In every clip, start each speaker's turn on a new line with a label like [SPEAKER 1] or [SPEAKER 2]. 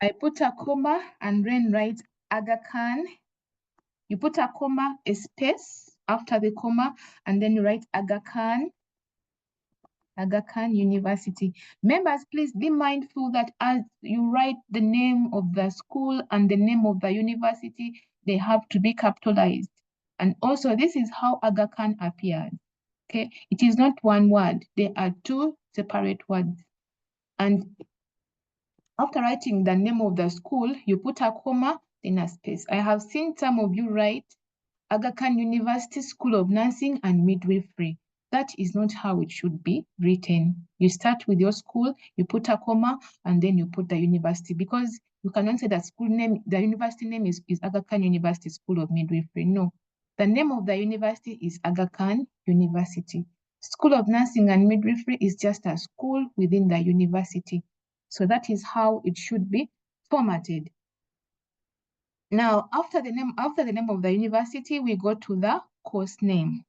[SPEAKER 1] I put a comma and then write Aga Khan. You put a comma, a space after the comma, and then you write Aga Khan University. Members, please be mindful that as you write the name of the school and the name of the university, they have to be capitalized. And also, this is how Aga Khan appears. Okay, it is not one word. There are two separate words. And after writing the name of the school, you put a comma, then a space. I have seen some of you write Aga Khan University School of Nursing and Midwifery. That is not how it should be written. You start with your school, you put a comma, and then you put the university, because you cannot say the school name, the university name is Aga Khan University School of Midwifery. No, the name of the university is Aga Khan University. School of Nursing and Midwifery is just a school within the university. So that is how it should be formatted. Now, after the name of the university, we go to the course name.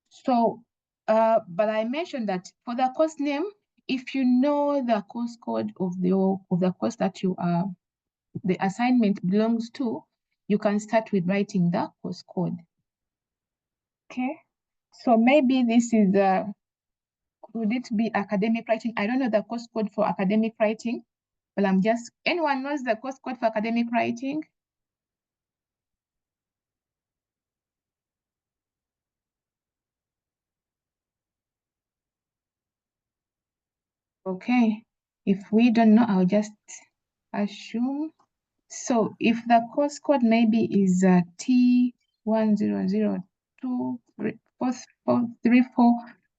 [SPEAKER 1] So, but I mentioned that for the course name, if you know the course code of the course that the assignment belongs to, you can start with writing the course code. Okay. So maybe this is would it be academic writing? I don't know the course code for academic writing, but anyone knows the course code for academic writing? Okay, if we don't know, I'll just assume. So if the course code maybe is T100234,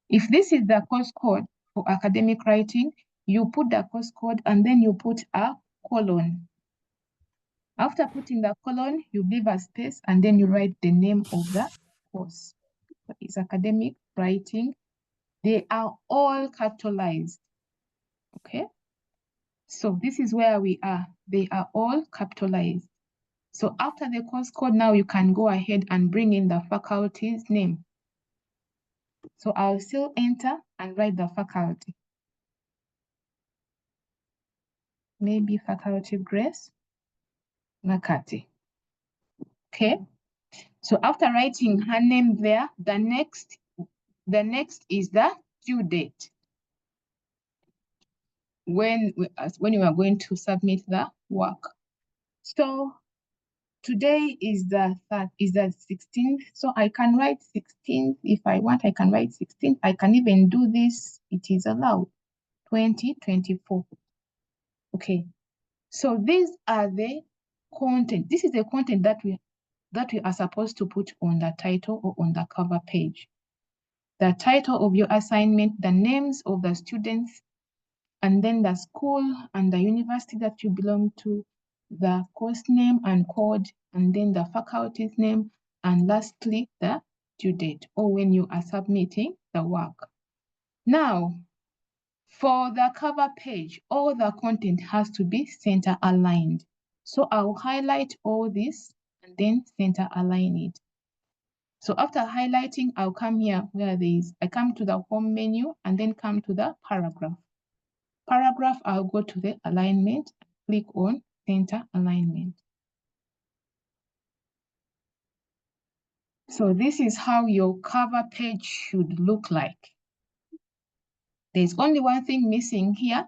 [SPEAKER 1] if this is the course code for academic writing, you put the course code and then you put a colon. After putting the colon, you leave a space and then you write the name of the course. So it's academic writing. They are all capitalized. Okay. So this is where we are. They are all capitalized. So after the course code, now you can go ahead and bring in the faculty's name. So I'll still enter and write the faculty. Maybe faculty Grace Nakati. Okay. So after writing her name there, the next is the due date. When you are going to submit the work. So today is the 16th, so I can write 16th if I want. I can write 16th. I can even do this. It is allowed. 2024. Okay. So these are the content. This is the content that we are supposed to put on the title or on the cover page. The title of your assignment, the names of the students, and then the school and the university that you belong to, the course name and code, and then the faculty's name, and lastly, the due date, or when you are submitting the work. Now, for the cover page, all the content has to be center aligned. So I'll highlight all this and then center align it. So after highlighting, I'll come here where I come to the home menu and then come to the paragraph. Paragraph, I'll go to the alignment, click on center alignment. So this is how your cover page should look like. There's only one thing missing here,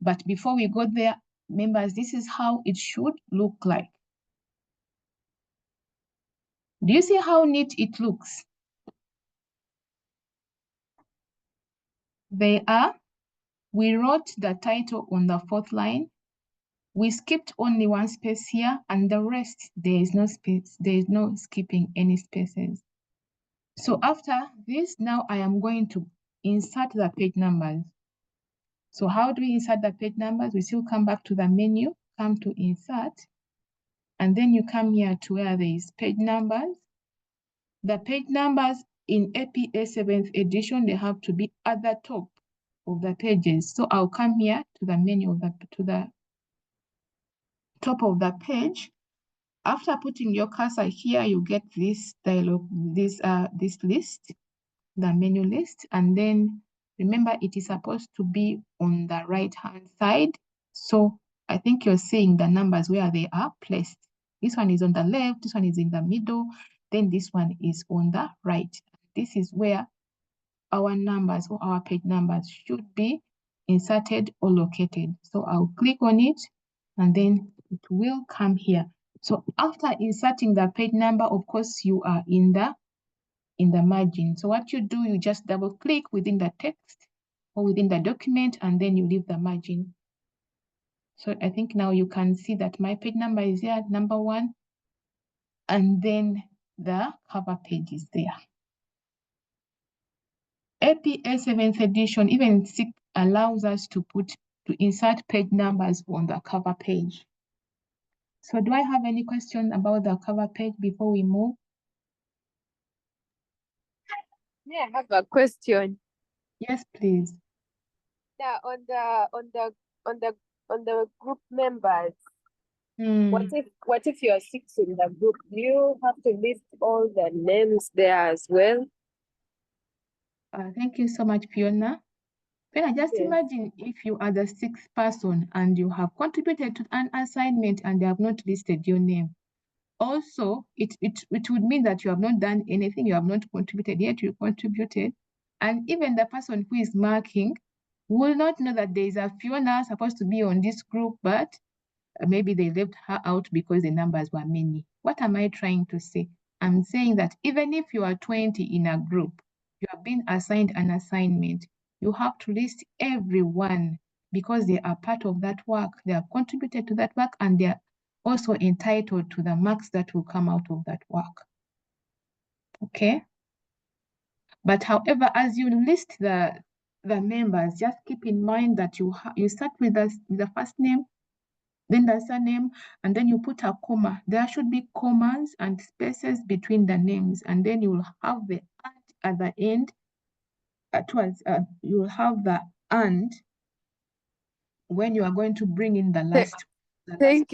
[SPEAKER 1] but before we go there, members, this is how it should look like. Do you see how neat it looks? We wrote the title on the 4th line. We skipped only one space here, and the rest, there is no space. There is no skipping any spaces. So after this, now I am going to insert the page numbers. So how do we insert the page numbers? We still come back to the menu, come to insert, and then you come here to where there is page numbers. The page numbers in APA 7th edition, they have to be at the top of the pages. So I'll come here to the menu to the top of the page. After putting your cursor here, you get this dialog, this list, the menu list, and then Remember, it is supposed to be on the right-hand side. So I think you're seeing the numbers where they are placed. This one is on the left, this one is in the middle, then this one is on the right. This is where our numbers or our page numbers should be inserted or located. So I'll click on it and then it will come here. So after inserting the page number, of course, you are in the margin. So what you do, you just double click within the text or within the document, and then you leave the margin. So I think now you can see that my page number is here, number 1, and then the cover page is there. APA 7th edition, even 6, allows us to insert page numbers on the cover page. So do I have any questions about the cover page before we move?
[SPEAKER 2] Yeah, I have a question.
[SPEAKER 1] Yes, please.
[SPEAKER 2] Yeah, on the group members. What if you are 6 in the group? Do you have to list all the names there as well?
[SPEAKER 1] Thank you so much, Fiona. Fiona, just imagine if you are the 6th person and you have contributed to an assignment and they have not listed your name. Also, it would mean that you have not done anything, you have not contributed, yet you contributed. And even the person who is marking will not know that there is a Fiona supposed to be on this group, but maybe they left her out because the numbers were many. What am I trying to say? I'm saying that even if you are 20 in a group, you have been assigned an assignment, you have to list everyone because they are part of that work. They have contributed to that work and they are also entitled to the marks that will come out of that work. Okay? But however, as you list the members, just keep in mind that you start with the first name, then the surname, and then you put a comma. There should be commas and spaces between the names, and then you will have the at the end. You will have the when you are going to bring in the last student.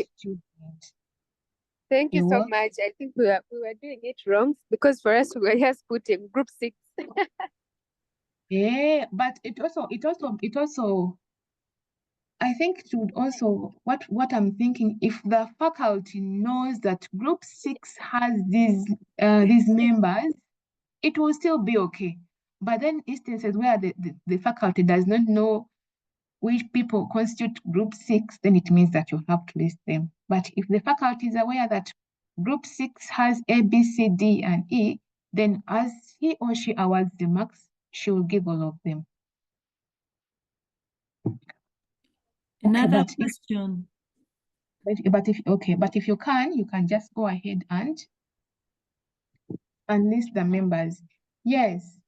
[SPEAKER 2] Thank you so much. I think we were doing it wrong because for us we were just putting group 6.
[SPEAKER 1] Yeah, but it also I think it would also what I'm thinking, if the faculty knows that group 6 has these members, it will still be okay. But then instances where the faculty does not know which people constitute group 6, then it means that you have to list them. But if the faculty is aware that group 6 has A, B, C, D, and E, then as he or she awards the marks, she will give all of them.
[SPEAKER 3] Another question.
[SPEAKER 1] But if you can just go ahead and list the members. Yes.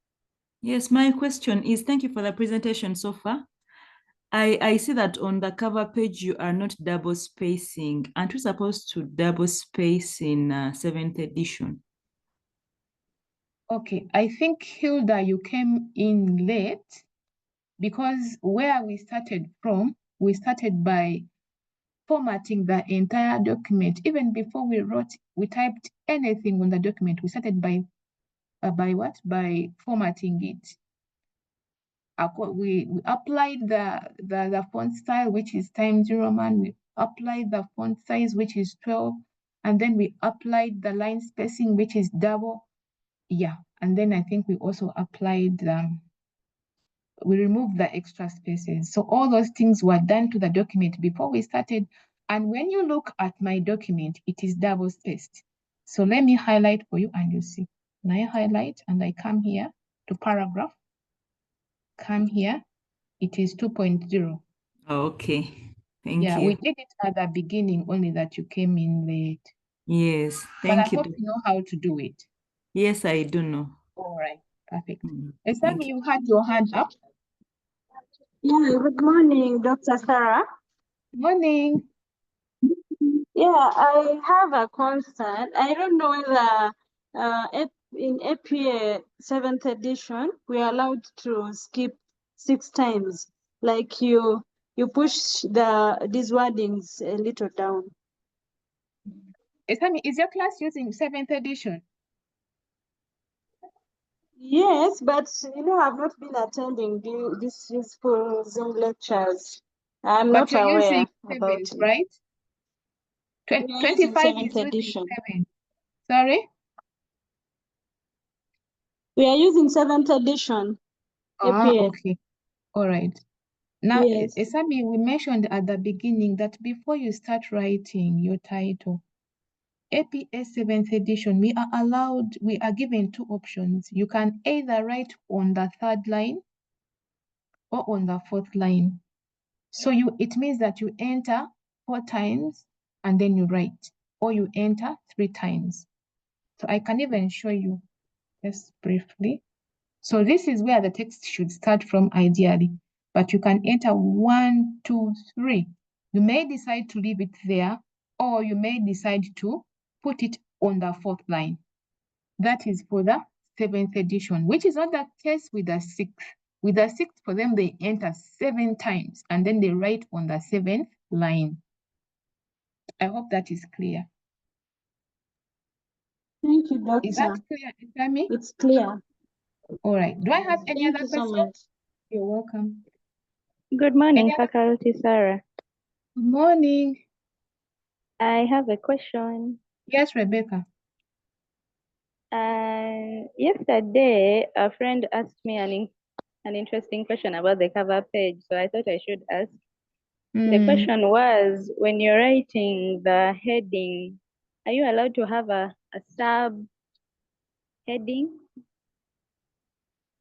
[SPEAKER 3] Yes, my question is, thank you for the presentation so far. I see that on the cover page you are not double spacing. Aren't we supposed to double space in 7th edition?
[SPEAKER 1] Okay, I think Hilda, you came in late because where we started from, we started by formatting the entire document. Even before we typed anything on the document, we started by what? By formatting it. We applied the font style, which is Times New Roman. We applied the font size, which is 12. And then we applied the line spacing, which is double. Yeah. And then I think we also applied we removed the extra spaces. So all those things were done to the document before we started. And when you look at my document, it is double spaced. So let me highlight for you and you see. When I highlight and I come here to paragraph, come here, it is 2.0.
[SPEAKER 3] Okay, thank you.
[SPEAKER 1] Yeah, we did it at the beginning, only that you came in late.
[SPEAKER 3] Yes, thank you.
[SPEAKER 1] But I hope you know how to do it.
[SPEAKER 3] Yes, I do know.
[SPEAKER 1] All right, perfect.
[SPEAKER 3] Thank
[SPEAKER 1] you had your hand up.
[SPEAKER 4] Yeah, good morning, Dr. Sarah.
[SPEAKER 1] Morning.
[SPEAKER 4] Yeah, I have a concern. I don't know whether in APA 7th edition, we are allowed to skip 6 times. Like you push these wordings a little down.
[SPEAKER 1] Is your class using 7th edition?
[SPEAKER 4] Yes, but I've not been attending these useful Zoom lectures. I'm
[SPEAKER 1] But
[SPEAKER 4] not
[SPEAKER 1] you're using
[SPEAKER 4] aware about
[SPEAKER 1] 7th,
[SPEAKER 4] it.
[SPEAKER 1] right?
[SPEAKER 4] We are using
[SPEAKER 1] 25 is
[SPEAKER 4] 7th
[SPEAKER 1] using
[SPEAKER 4] edition.
[SPEAKER 1] 7. Sorry?
[SPEAKER 4] We are using 7th edition.
[SPEAKER 1] Ah,
[SPEAKER 4] APA.
[SPEAKER 1] okay. All right. Now,
[SPEAKER 4] Yes.
[SPEAKER 1] Esami, we mentioned at the beginning that before you start writing your title, APA 7th edition, we are given 2 options. You can either write on the 3rd line or on the 4th line. So it means that you enter 4 times and then you write, or you enter 3 times. So I can even show you just briefly. So this is where the text should start from ideally, but you can enter 1, 2, 3. You may decide to leave it there, or you may decide to put it on the 4th line. That is for the 7th edition, which is not the case with the 6th. With the 6th, for them, they enter 7 times and then they write on the 7th line. I hope that is clear.
[SPEAKER 4] Thank you,
[SPEAKER 1] Is that
[SPEAKER 4] Doctor.
[SPEAKER 1] clear, Isami?
[SPEAKER 4] It's clear.
[SPEAKER 1] All right. Do I have any
[SPEAKER 4] Thank
[SPEAKER 1] other
[SPEAKER 4] you so
[SPEAKER 1] questions?
[SPEAKER 4] much.
[SPEAKER 1] You're welcome.
[SPEAKER 5] Good morning,
[SPEAKER 1] Any other?
[SPEAKER 5] Faculty Sarah.
[SPEAKER 1] Good morning.
[SPEAKER 5] I have a question.
[SPEAKER 1] Yes, Rebecca.
[SPEAKER 5] Yesterday, a friend asked me an interesting question about the cover page, so I thought I should ask. The question was, when you're writing the heading, are you allowed to have a sub heading?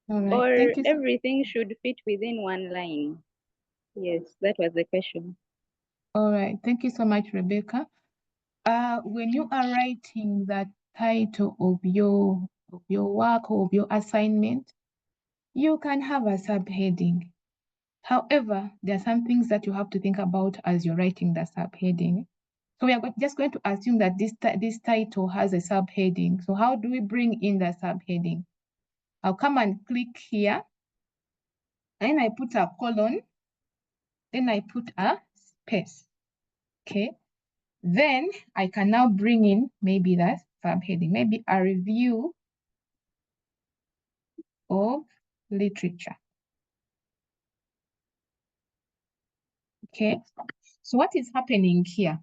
[SPEAKER 1] All right.
[SPEAKER 5] Or
[SPEAKER 1] Thank you.
[SPEAKER 5] everything should fit within one line? Yes, that was the question.
[SPEAKER 1] All right. Thank you so much, Rebecca. When you are writing the title of your work or of your assignment, you can have a subheading. However, there are some things that you have to think about as you're writing the subheading. So we are just going to assume that this title has a subheading. So how do we bring in the subheading? I'll come and click here. Then I put a colon. Then I put a space. Okay. Then I can now bring in maybe that subheading, maybe a review of literature. Okay. So what is happening here?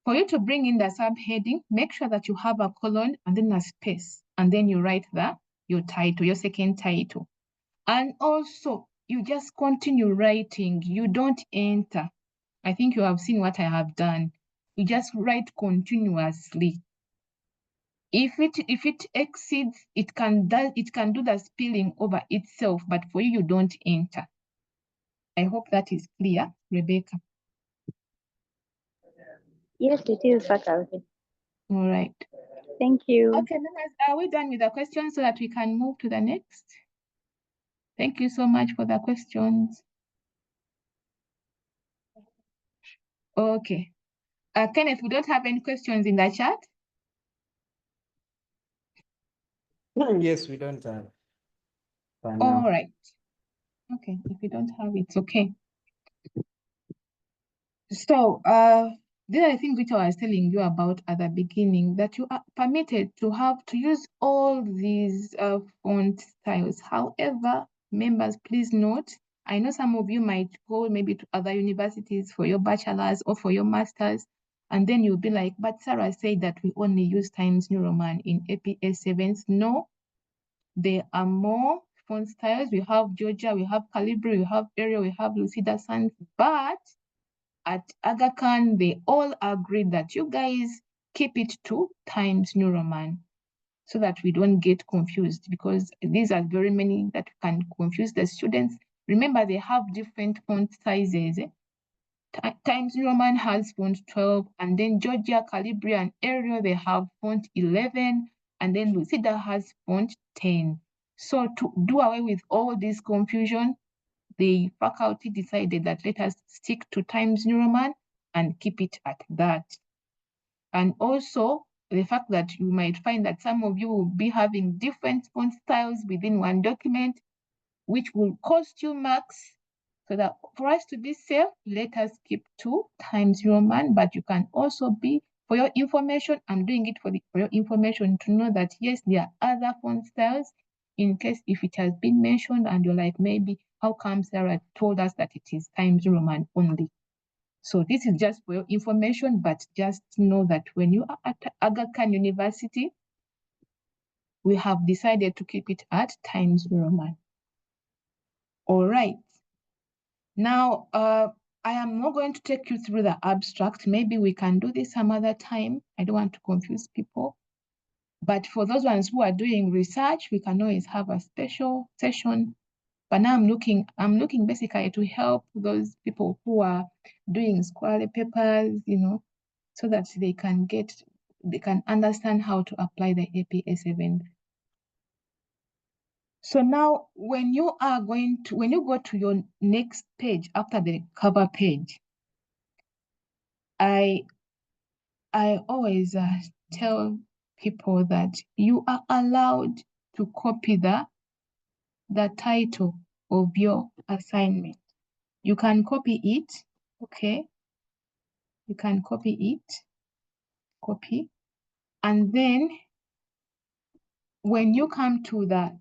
[SPEAKER 1] For you to bring in the subheading, make sure that you have a colon and then a space, and then you write your title, your second title. And also, you just continue writing. You don't enter. I think you have seen what I have done. You just write continuously. If it exceeds, it can do the spilling over itself, but for you don't enter. I hope that is clear, Rebecca.
[SPEAKER 5] Yes, it is, Faculty.
[SPEAKER 1] All right.
[SPEAKER 5] Thank you.
[SPEAKER 1] Okay, members, are we done with the questions so that we can move to the next? Thank you so much for the questions. Okay. Kenneth, we don't have any questions in the chat?
[SPEAKER 6] Yes, we don't have.
[SPEAKER 1] All right. Okay, if you don't have it, it's okay. So, these are the things which I was telling you about at the beginning, that you are permitted to use all these font styles. However, members, please note, I know some of you might go maybe to other universities for your bachelor's or for your master's, and then you'll be like, but Sarah said that we only use Times New Roman in APA 7s. No, there are more font styles. We have Georgia, we have Calibri, we have Arial, we have Lucida Sans, but at Aga Khan, they all agreed that you guys keep it to Times New Roman so that we don't get confused, because these are very many that can confuse the students. Remember, they have different font sizes. Times New Roman has font 12, and then Georgia, Calibri, and Arial, they have font 11, and then Lucida has font 10. So to do away with all this confusion, the faculty decided that let us stick to Times New Roman and keep it at that. And also the fact that you might find that some of you will be having different font styles within one document, which will cost you marks. So that for us to be safe, let us keep to Times New Roman, but you can also be, for your information, I'm doing it for your information to know that yes, there are other font styles. in case if it has been mentioned and you're like, maybe how come Sarah told us that it is Times Roman only? So this is just for your information, but just know that when you are at Aga Khan University, we have decided to keep it at Times Roman. All right. Now, I am not going to take you through the abstract. Maybe we can do this some other time. I don't want to confuse people. But for those ones who are doing research, we can always have a special session. But now I'm looking basically to help those people who are doing scholarly papers, you know, so that they can understand how to apply the APA7. So now when you go to your next page after the cover page, I always tell people that you are allowed to copy the title of your assignment. You can copy it, okay? You can copy it, and then when you come to the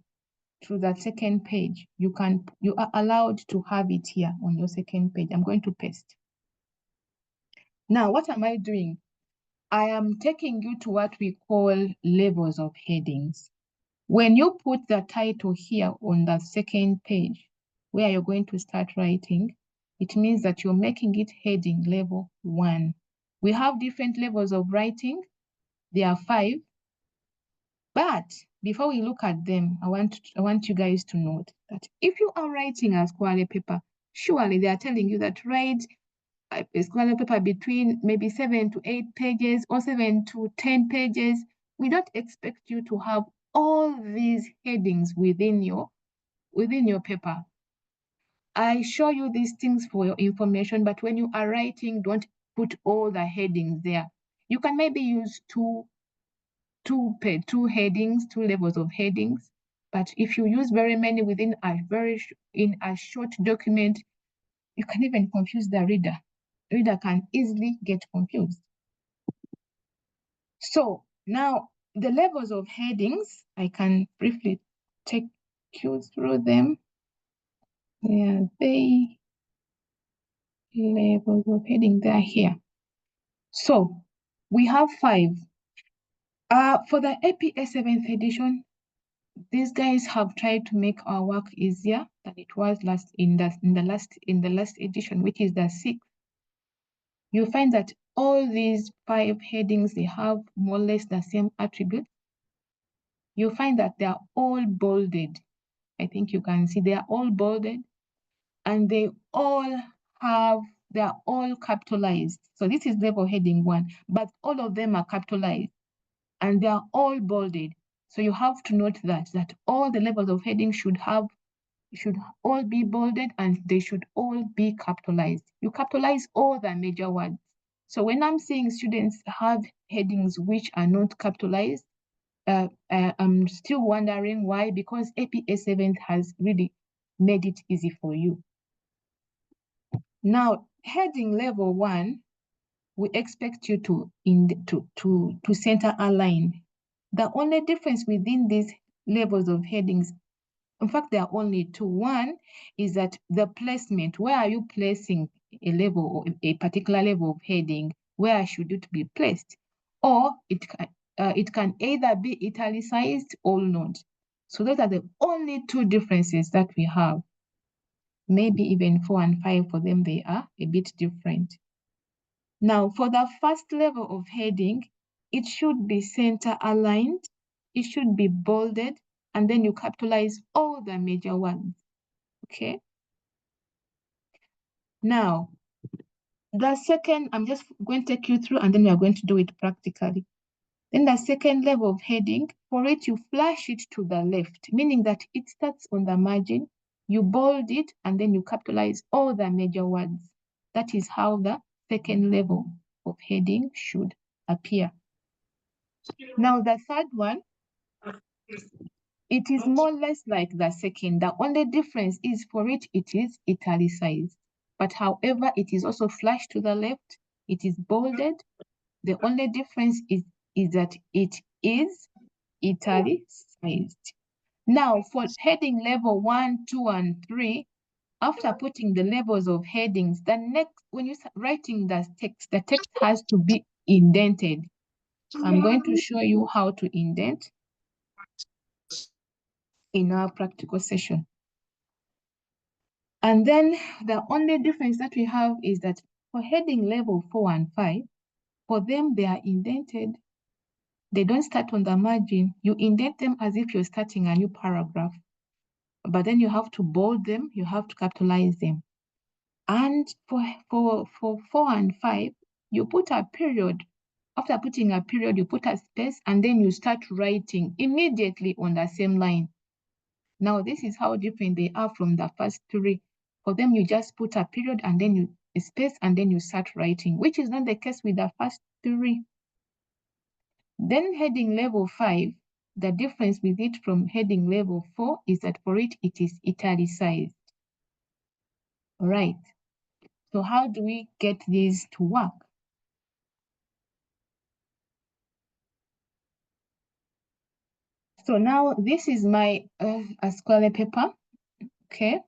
[SPEAKER 1] second page, you are allowed to have it here on your second page. I'm going to paste. Now, what am I doing? I am taking you to what we call levels of headings. When you put the title here on the second page, where you're going to start writing, it means that you're making it heading level 1. We have different levels of writing. There are 5. But before we look at them, I want you guys to note that if you are writing a scholarly paper, surely they are telling you that write a scholarly paper between maybe 7 to 8 pages or 7 to 10 pages. We don't expect you to have all these headings within your paper. I show you these things for your information, but when you are writing, don't put all the headings there. You can maybe use two headings, 2 levels of headings. But if you use very many within in a short document, you can even confuse the reader. The reader can easily get confused. So now the levels of headings, I can briefly take you through them. They levels of heading, they are here. So we have 5. For the APA 7th edition, these guys have tried to make our work easier than it was in the last edition, which is the 6th. You'll find that all these 5 headings, they have more or less the same attributes. You'll find that they are all bolded. I think you can see they are all bolded, and they are all capitalized. So this is level heading 1, but all of them are capitalized, and they are all bolded. So you have to note that all the levels of heading should all be bolded, and they should all be capitalized. You capitalize all the major words. So when I'm seeing students have headings which are not capitalized, I'm still wondering why, because APA 7th has really made it easy for you. Now, heading level 1, we expect you to center align. The only difference within these levels of headings, in fact, there are only 2. One is that the placement, where are you placing a level or a particular level of heading? Where should it be placed? Or it can either be italicized or not. So those are the only 2 differences that we have. Maybe even 4 and 5 for them, they are a bit different. Now, for the first level of heading, it should be center aligned, it should be bolded, and then you capitalize all the major ones, okay? Now, the second, I'm just going to take you through, and then we are going to do it practically. Then the second level of heading, for it, you flash it to the left, meaning that it starts on the margin, you bold it, and then you capitalize all the major words. That is how the second level of heading should appear. Now, the third one, it is more or less like the second. The only difference is for it is italicized. But however, it is also flashed to the left. It is bolded. The only difference is that it is italicized. Now for heading level 1, 2, and 3, after putting the labels of headings, the next, when you're writing the text has to be indented. I'm going to show you how to indent in our practical session. And then the only difference that we have is that for heading level 4 and 5, for them, they are indented. They don't start on the margin. You indent them as if you're starting a new paragraph. But then you have to bold them, you have to capitalize them. And for 4 and 5, you put a period. After putting a period, you put a space, and then you start writing immediately on the same line. Now, this is how different they are from the first 3. For them, you just put a period, and then you space, and then you start writing, which is not the case with the first 3. Then heading level 5, the difference with it from heading level 4 is that for it, it is italicized. All right. So how do we get these to work? So now this is my square paper, okay?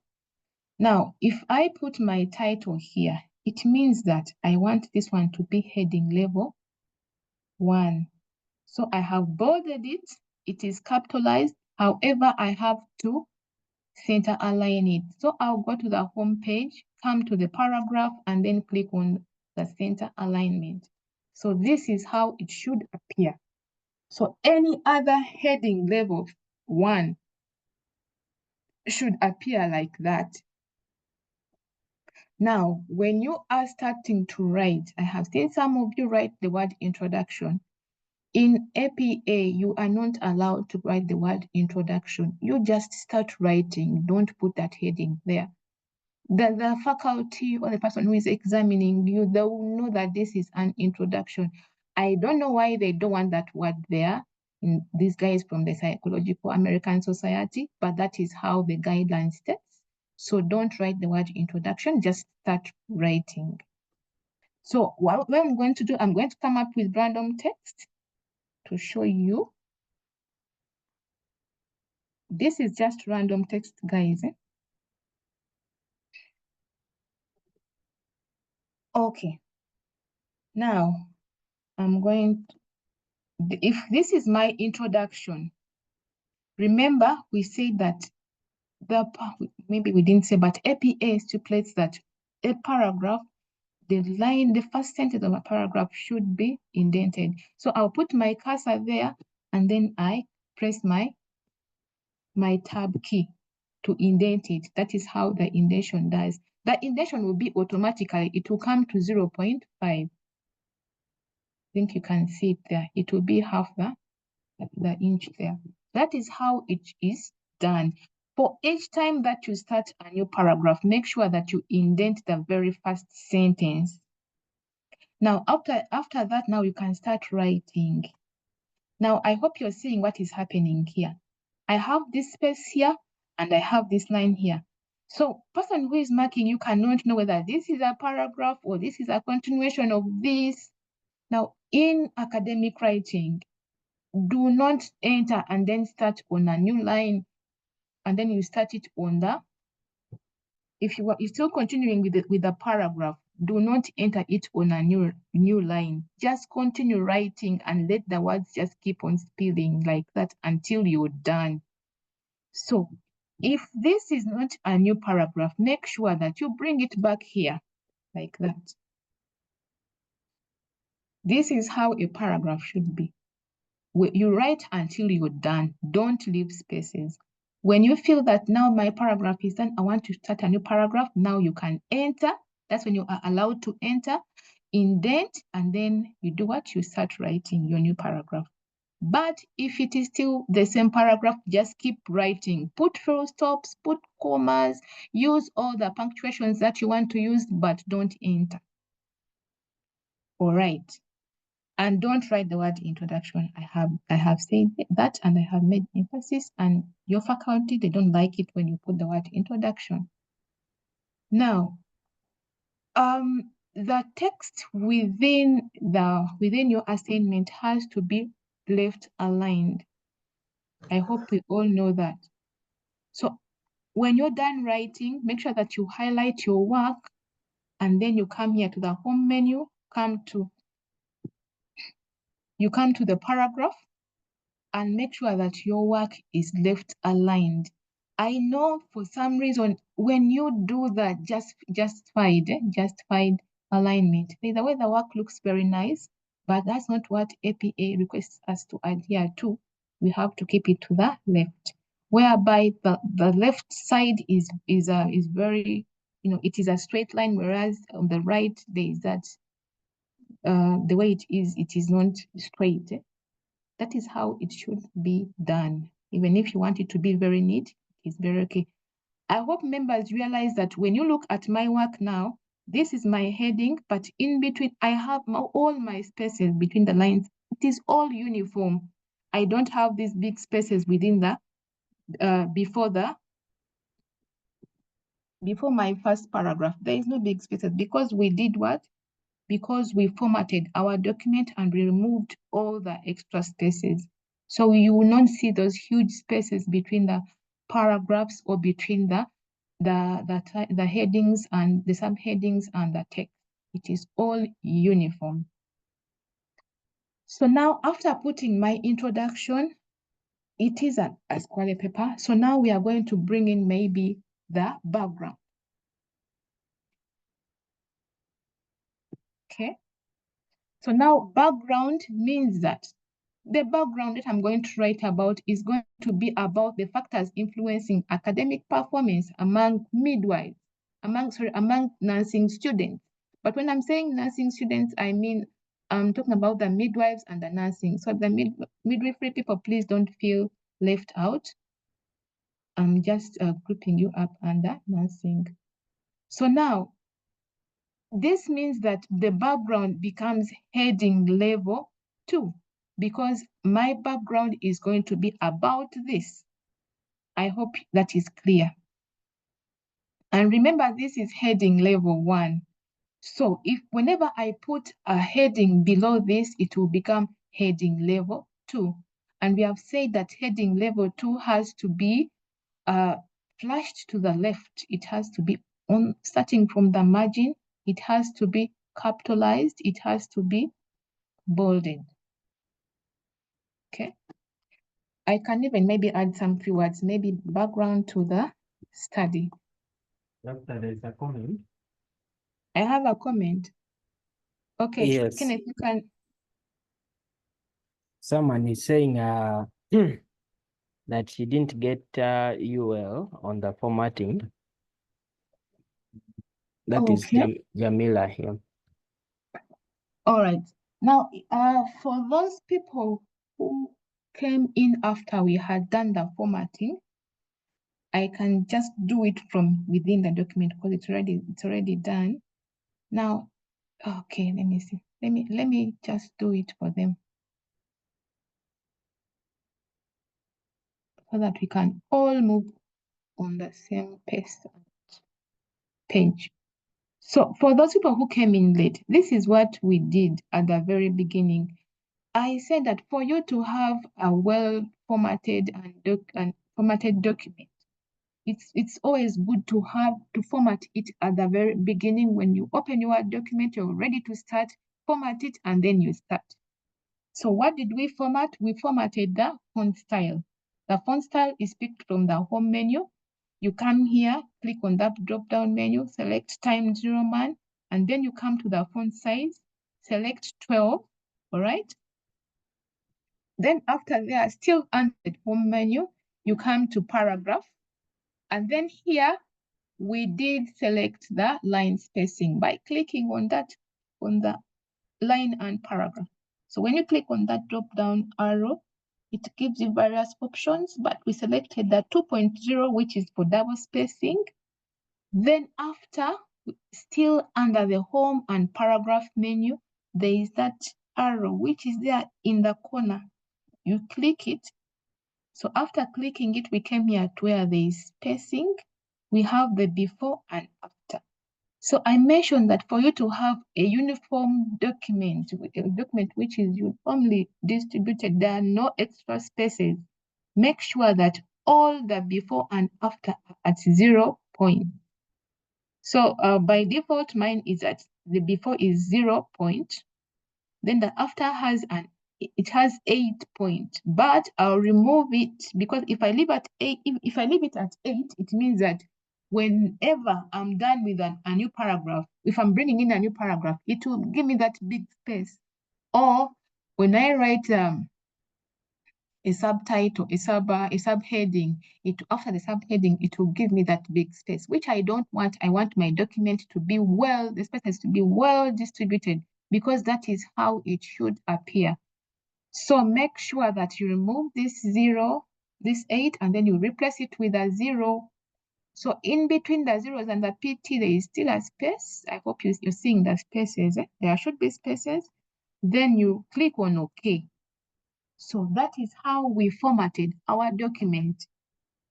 [SPEAKER 1] Now, if I put my title here, it means that I want this one to be heading level 1. So I have bolded it, it is capitalized. However, I have to center align it. So I'll go to the home page, come to the paragraph, and then click on the center alignment. So this is how it should appear. So any other heading level 1 should appear like that. Now, when you are starting to write, I have seen some of you write the word introduction. In APA, you are not allowed to write the word introduction. You just start writing. Don't put that heading there. The faculty or the person who is examining you, they will know that this is an introduction. I don't know why they don't want that word there. These guys from the Psychological American Society, but that is how the guideline states. So don't write the word introduction, just start writing. So what I'm going to do, I'm going to come up with random text to show you. This is just random text, guys. Okay. Now, I'm going to, if this is my introduction, remember we said that maybe we didn't say, but APA stipulates that a paragraph, the line, the first sentence of a paragraph should be indented. So I'll put my cursor there, and then I press my tab key to indent it. That is how the indentation does. The indentation will be automatically, it will come to 0.5. I think you can see it there. It will be half the inch there. That is how it is done. For each time that you start a new paragraph, make sure that you indent the very first sentence. Now, after that, now you can start writing. Now, I hope you're seeing what is happening here. I have this space here, and I have this line here. So person who is marking, you cannot know whether this is a paragraph or this is a continuation of this. Now, in academic writing, do not enter and then start on a new line, and then you start it on the, if you're still continuing with the paragraph, do not enter it on a new line. Just continue writing and let the words just keep on spilling like that until you're done. So if this is not a new paragraph, make sure that you bring it back here like that. This is how a paragraph should be. You write until you're done. Don't leave spaces. When you feel that now my paragraph is done, I want to start a new paragraph, now you can enter. That's when you are allowed to enter, indent, and then you do what? You start writing your new paragraph. But if it is still the same paragraph, just keep writing. Put full stops, put commas, use all the punctuations that you want to use, but don't enter. All right. And don't write the word introduction. I have said that, and I have made emphasis, and your faculty, they don't like it when you put the word introduction. Now, the text within your assignment has to be left aligned. I hope we all know that. So when you're done writing, make sure that you highlight your work, and then you come here to the home menu, you come to the paragraph, and make sure that your work is left aligned. I know for some reason, when you do the justified alignment, the way the work looks very nice, but that's not what APA requests us to adhere to. We have to keep it to the left, whereby the left side is very, it is a straight line, whereas on the right there is that the way it is not straight. That is how it should be done. Even if you want it to be very neat, it's very okay. I hope members realize that when you look at my work now, this is my heading, but in between, I have all my spaces between the lines. It is all uniform. I don't have these big spaces within the, before my first paragraph. There is no big spaces because we did what? Because we formatted our document and we removed all the extra spaces. So you will not see those huge spaces between the paragraphs or between the headings and the subheadings and the text. It is all uniform. So now after putting my introduction, it is a square paper. So now we are going to bring in maybe the background. Okay. So now background means that the background that I'm going to write about is going to be about the factors influencing academic performance among midwives, among nursing students. But when I'm saying nursing students, I mean, I'm talking about the midwives and the nursing. So the midwifery people, please don't feel left out. I'm just grouping you up under nursing. So now, this means that the background becomes heading level 2, because my background is going to be about this. I hope that is clear. And remember, this is heading level 1. So if whenever I put a heading below this, it will become heading level 2. And we have said that heading level 2 has to be flashed to the left. It has to be on, starting from the margin. It has to be capitalized. It has to be bolded. Okay. I can even maybe add some few words, maybe background to the study.
[SPEAKER 6] Doctor, there's a comment.
[SPEAKER 1] I have a comment. Okay,
[SPEAKER 6] Yes.
[SPEAKER 1] Kenneth, you can.
[SPEAKER 6] Someone is saying that she didn't get UL on the formatting. That is Jamila here.
[SPEAKER 1] All right. Now, for those people who came in after we had done the formatting, I can just do it from within the document because it's already done. Now, okay, let me see. Let me just do it for them so that we can all move on the same page. So for those people who came in late, this is what we did at the very beginning. I said that for you to have a well formatted and formatted document, it's always good to format it at the very beginning. When you open your document, you're ready to start, format it, and then you start. So what did we format? We formatted the font style. The font style is picked from the home menu. You come here, click on that drop-down menu, select Times New Roman, and then you come to the font size, select 12, all right? Then after there, still under the home menu, you come to paragraph, and then here, we did select the line spacing by clicking on that, on the line and paragraph. So when you click on that drop-down arrow, it gives you various options, but we selected the 2.0, which is for double spacing. Then after, still under the home and paragraph menu, there is that arrow, which is there in the corner. You click it. So after clicking it, we came here to where there is spacing. We have the before and after. So I mentioned that for you to have a uniform document, a document which is uniformly distributed, there are no extra spaces, make sure that all the before and after are at 0 point. So by default, mine is at the before is 0 point. Then the after has it has 8 point, but I'll remove it because if I leave at 8, if I leave it at 8, it means that whenever I'm done with a new paragraph, if I'm bringing in a new paragraph, it will give me that big space. Or when I write a subtitle, a subheading, after the subheading, it will give me that big space, which I don't want. I want my document to be the spaces to be well distributed, because that is how it should appear. So make sure that you remove this 0, this 8, and then you replace it with a 0. So in between the zeros and the PT, there is still a space. I hope you're seeing the spaces. There should be spaces. Then you click on OK. So that is how we formatted our document.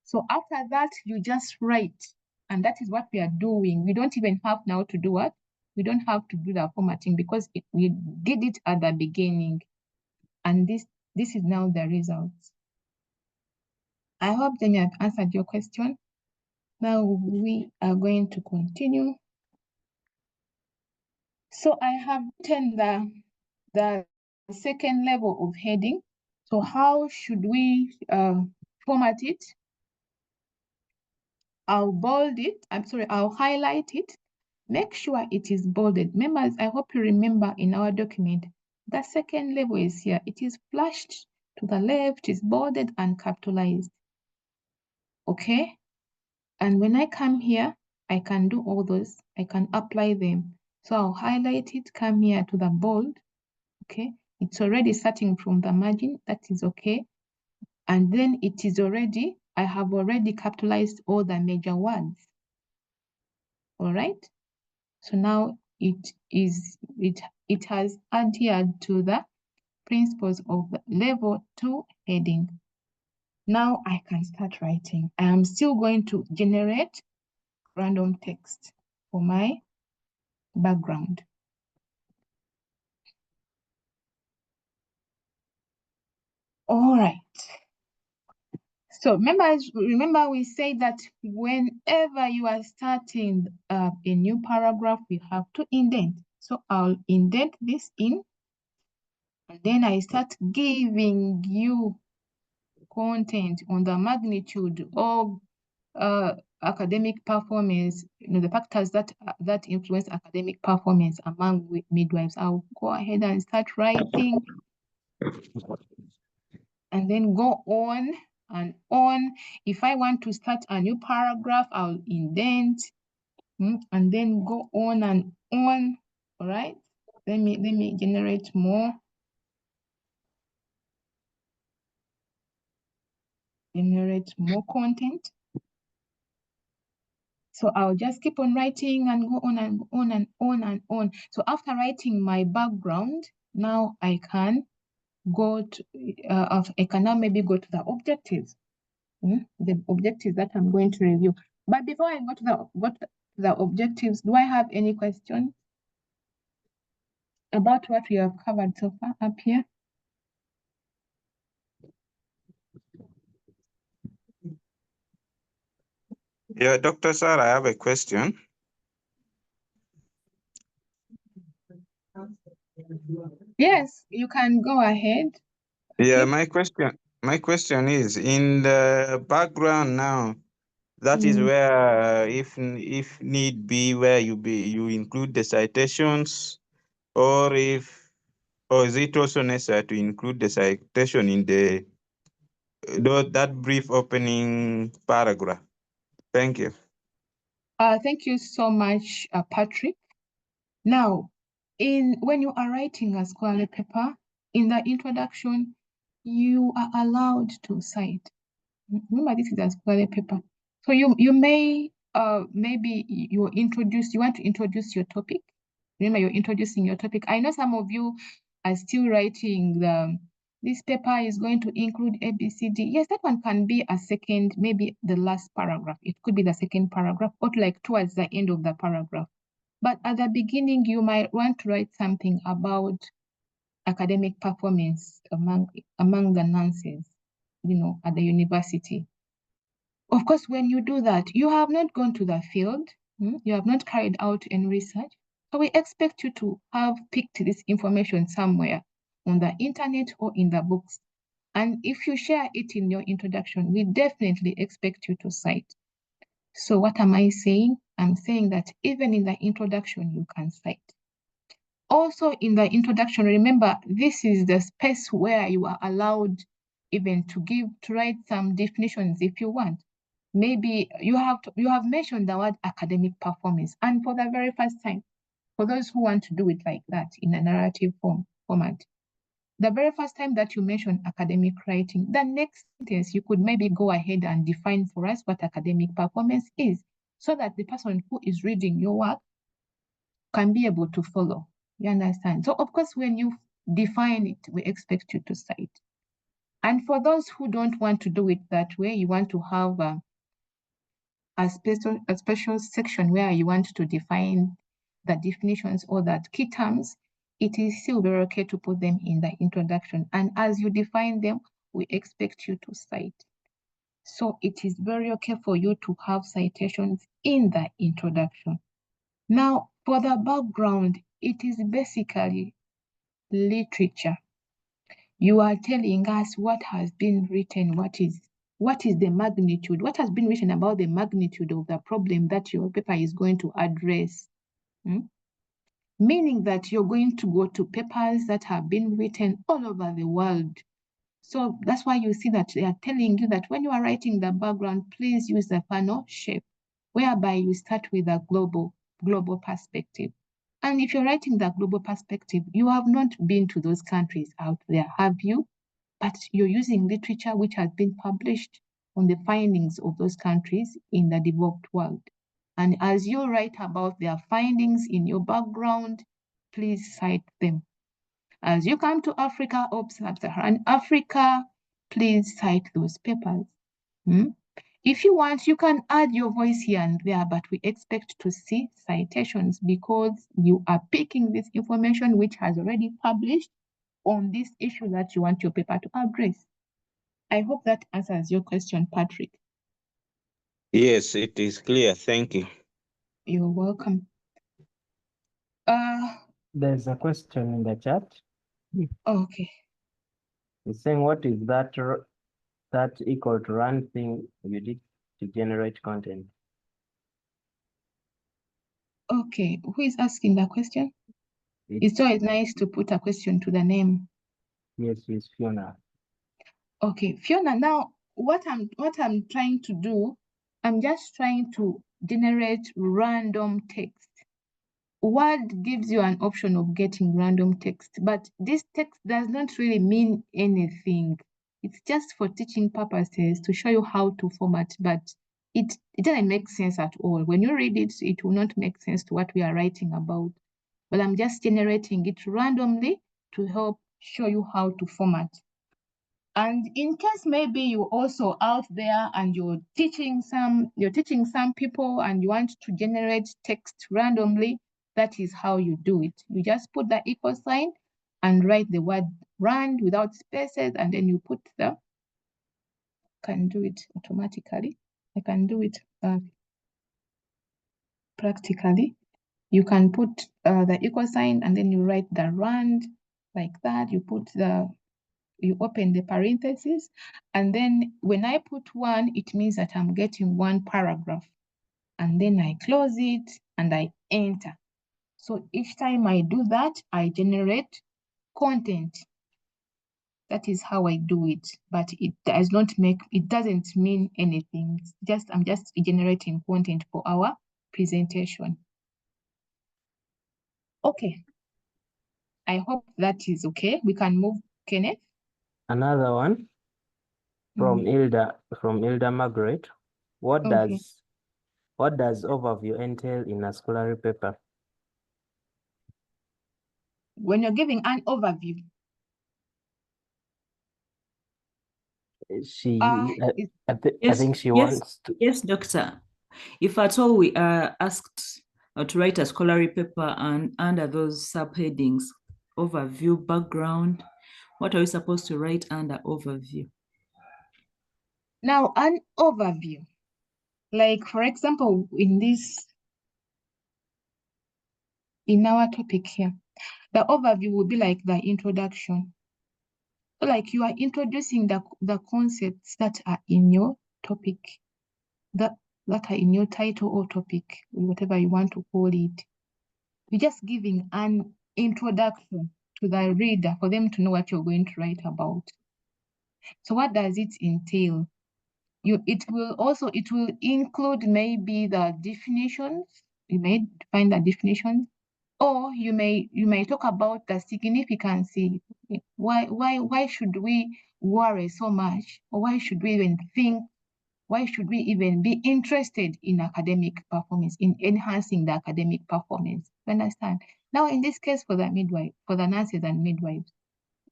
[SPEAKER 1] So after that, you just write. And that is what we are doing. We don't even have now to do what? We don't have to do the formatting because we did it at the beginning. And this is now the results. I hope they may have answered your question. Now we are going to continue. So I have written the second level of heading. So how should we format it? I'll bold it. I'll highlight it. Make sure it is bolded. Members, I hope you remember in our document, the second level is here. It is flashed to the left, is bolded and capitalized. Okay? And when I come here, I can do all those. I can apply them. So I'll highlight it, come here to the bold. Okay? It's already starting from the margin. That is okay. And then it is already, I have already capitalized all the major words. All right? So now it has adhered to the principles of the level 2 heading. Now I can start writing. I am still going to generate random text for my background. All right. So remember we said that whenever you are starting a new paragraph, we have to indent. So I'll indent this in, and then I start giving you content on the magnitude of academic performance, the factors that influence academic performance among midwives. I'll go ahead and start writing and then go on and on. If I want to start a new paragraph, I'll indent and then go on and on. All right. Let me generate more. Generate more content. So I'll just keep on writing and go on and on and on and on. So after writing my background, now I can go to, I can now maybe go to the objectives, the objectives that I'm going to review. But before I go to the objectives, do I have any questions about what we have covered so far up here?
[SPEAKER 7] Yeah, Dr. Sarah, I have a question.
[SPEAKER 1] Yes, you can go ahead.
[SPEAKER 7] Yeah,
[SPEAKER 1] Okay.
[SPEAKER 7] my question is in the background now. That is where, if need be, where you include the citations, or is it also necessary to include the citation in that brief opening paragraph? Thank you.
[SPEAKER 1] Thank you so much, Patrick. Now, when you are writing a scholarly paper, in the introduction, you are allowed to cite. Remember, this is a scholarly paper. So you may maybe you want to introduce your topic. Remember, you're introducing your topic. I know some of you are still writing this paper is going to include ABCD. Yes, that one can be a second, maybe the last paragraph. It could be the second paragraph or like towards the end of the paragraph. But at the beginning, you might want to write something about academic performance among the nurses. at the university. Of course, when you do that, you have not gone to the field, you have not carried out any research. So we expect you to have picked this information somewhere on the internet or in the books. And if you share it in your introduction, we definitely expect you to cite. So what am I saying? I'm saying that even in the introduction, you can cite. Also in the introduction, remember, this is the space where you are allowed even to write some definitions if you want. Maybe you have mentioned the word academic performance, and for the very first time, for those who want to do it like that in a narrative format, the very first time that you mention academic writing, the next sentence you could maybe go ahead and define for us what academic performance is, so that the person who is reading your work can be able to follow. You understand? So of course, when you define it, we expect you to cite. And for those who don't want to do it that way, you want to have a special section where you want to define the definitions or that key terms, it is still very okay to put them in the introduction. And as you define them, we expect you to cite. So it is very okay for you to have citations in the introduction. Now, for the background, it is basically literature. You are telling us what has been written, what is the magnitude, what has been written about the magnitude of the problem that your paper is going to address. Meaning that you're going to go to papers that have been written all over the world. So that's why you see that they are telling you that when you are writing the background, please use the funnel shape, whereby you start with a global perspective. And if you're writing the global perspective, you have not been to those countries out there, have you? But you're using literature which has been published on the findings of those countries in the developed world. And as you write about their findings in your background, please cite them. As you come to Africa or Sub-Saharan Africa, please cite those papers. If you want, you can add your voice here and there, but we expect to see citations because you are picking this information which has already published on this issue that you want your paper to address. I hope that answers your question, Patrick.
[SPEAKER 7] Yes, it is clear. Thank you.
[SPEAKER 1] You're welcome.
[SPEAKER 6] There's a question in the chat.
[SPEAKER 1] Okay.
[SPEAKER 6] It's saying, what is that equal to run thing you did to generate content?
[SPEAKER 1] Okay, who is asking the question? It's always nice to put a question to the name.
[SPEAKER 6] Yes, it's Fiona.
[SPEAKER 1] Okay, Fiona, now what I'm trying to do, I'm just trying to generate random text. Word gives you an option of getting random text, but this text does not really mean anything. It's just for teaching purposes to show you how to format, but it doesn't make sense at all. When you read it, it will not make sense to what we are writing about. But I'm just generating it randomly to help show you how to format. And in case maybe you're also out there and you're teaching some people and you want to generate text randomly, that is how you do it. You just put the equal sign and write the word rand without spaces, and then you put can do it automatically. I can do it practically. You can put the equal sign and then you write the rand like that. You open the parentheses, and then when I put 1, it means that I'm getting 1 paragraph. And then I close it and I enter. So each time I do that, I generate content. That is how I do it, but it doesn't mean anything. I'm just generating content for our presentation. Okay. I hope that is okay. We can move, Kenneth.
[SPEAKER 6] Another one from Ilda Margaret. What does overview entail in a scholarly paper?
[SPEAKER 1] When you're giving an overview,
[SPEAKER 6] I think she wants to.
[SPEAKER 3] Yes, doctor. If at all we are asked to write a scholarly paper and under those subheadings, overview, background, what are we supposed to write under overview?
[SPEAKER 1] Now, an overview. Like, for example, in our topic here, the overview will be like the introduction. So like you are introducing the concepts that are in your topic, that are in your title or topic, whatever you want to call it. You're just giving an introduction to the reader for them to know what you're going to write about. So what does it entail? It will include maybe the definitions. You may find the definitions, or you may talk about the significance. Why should we worry so much? Or why should we even think? Why should we even be interested in academic performance, in enhancing the academic performance? You understand? Now, in this case, for the nurses and midwives,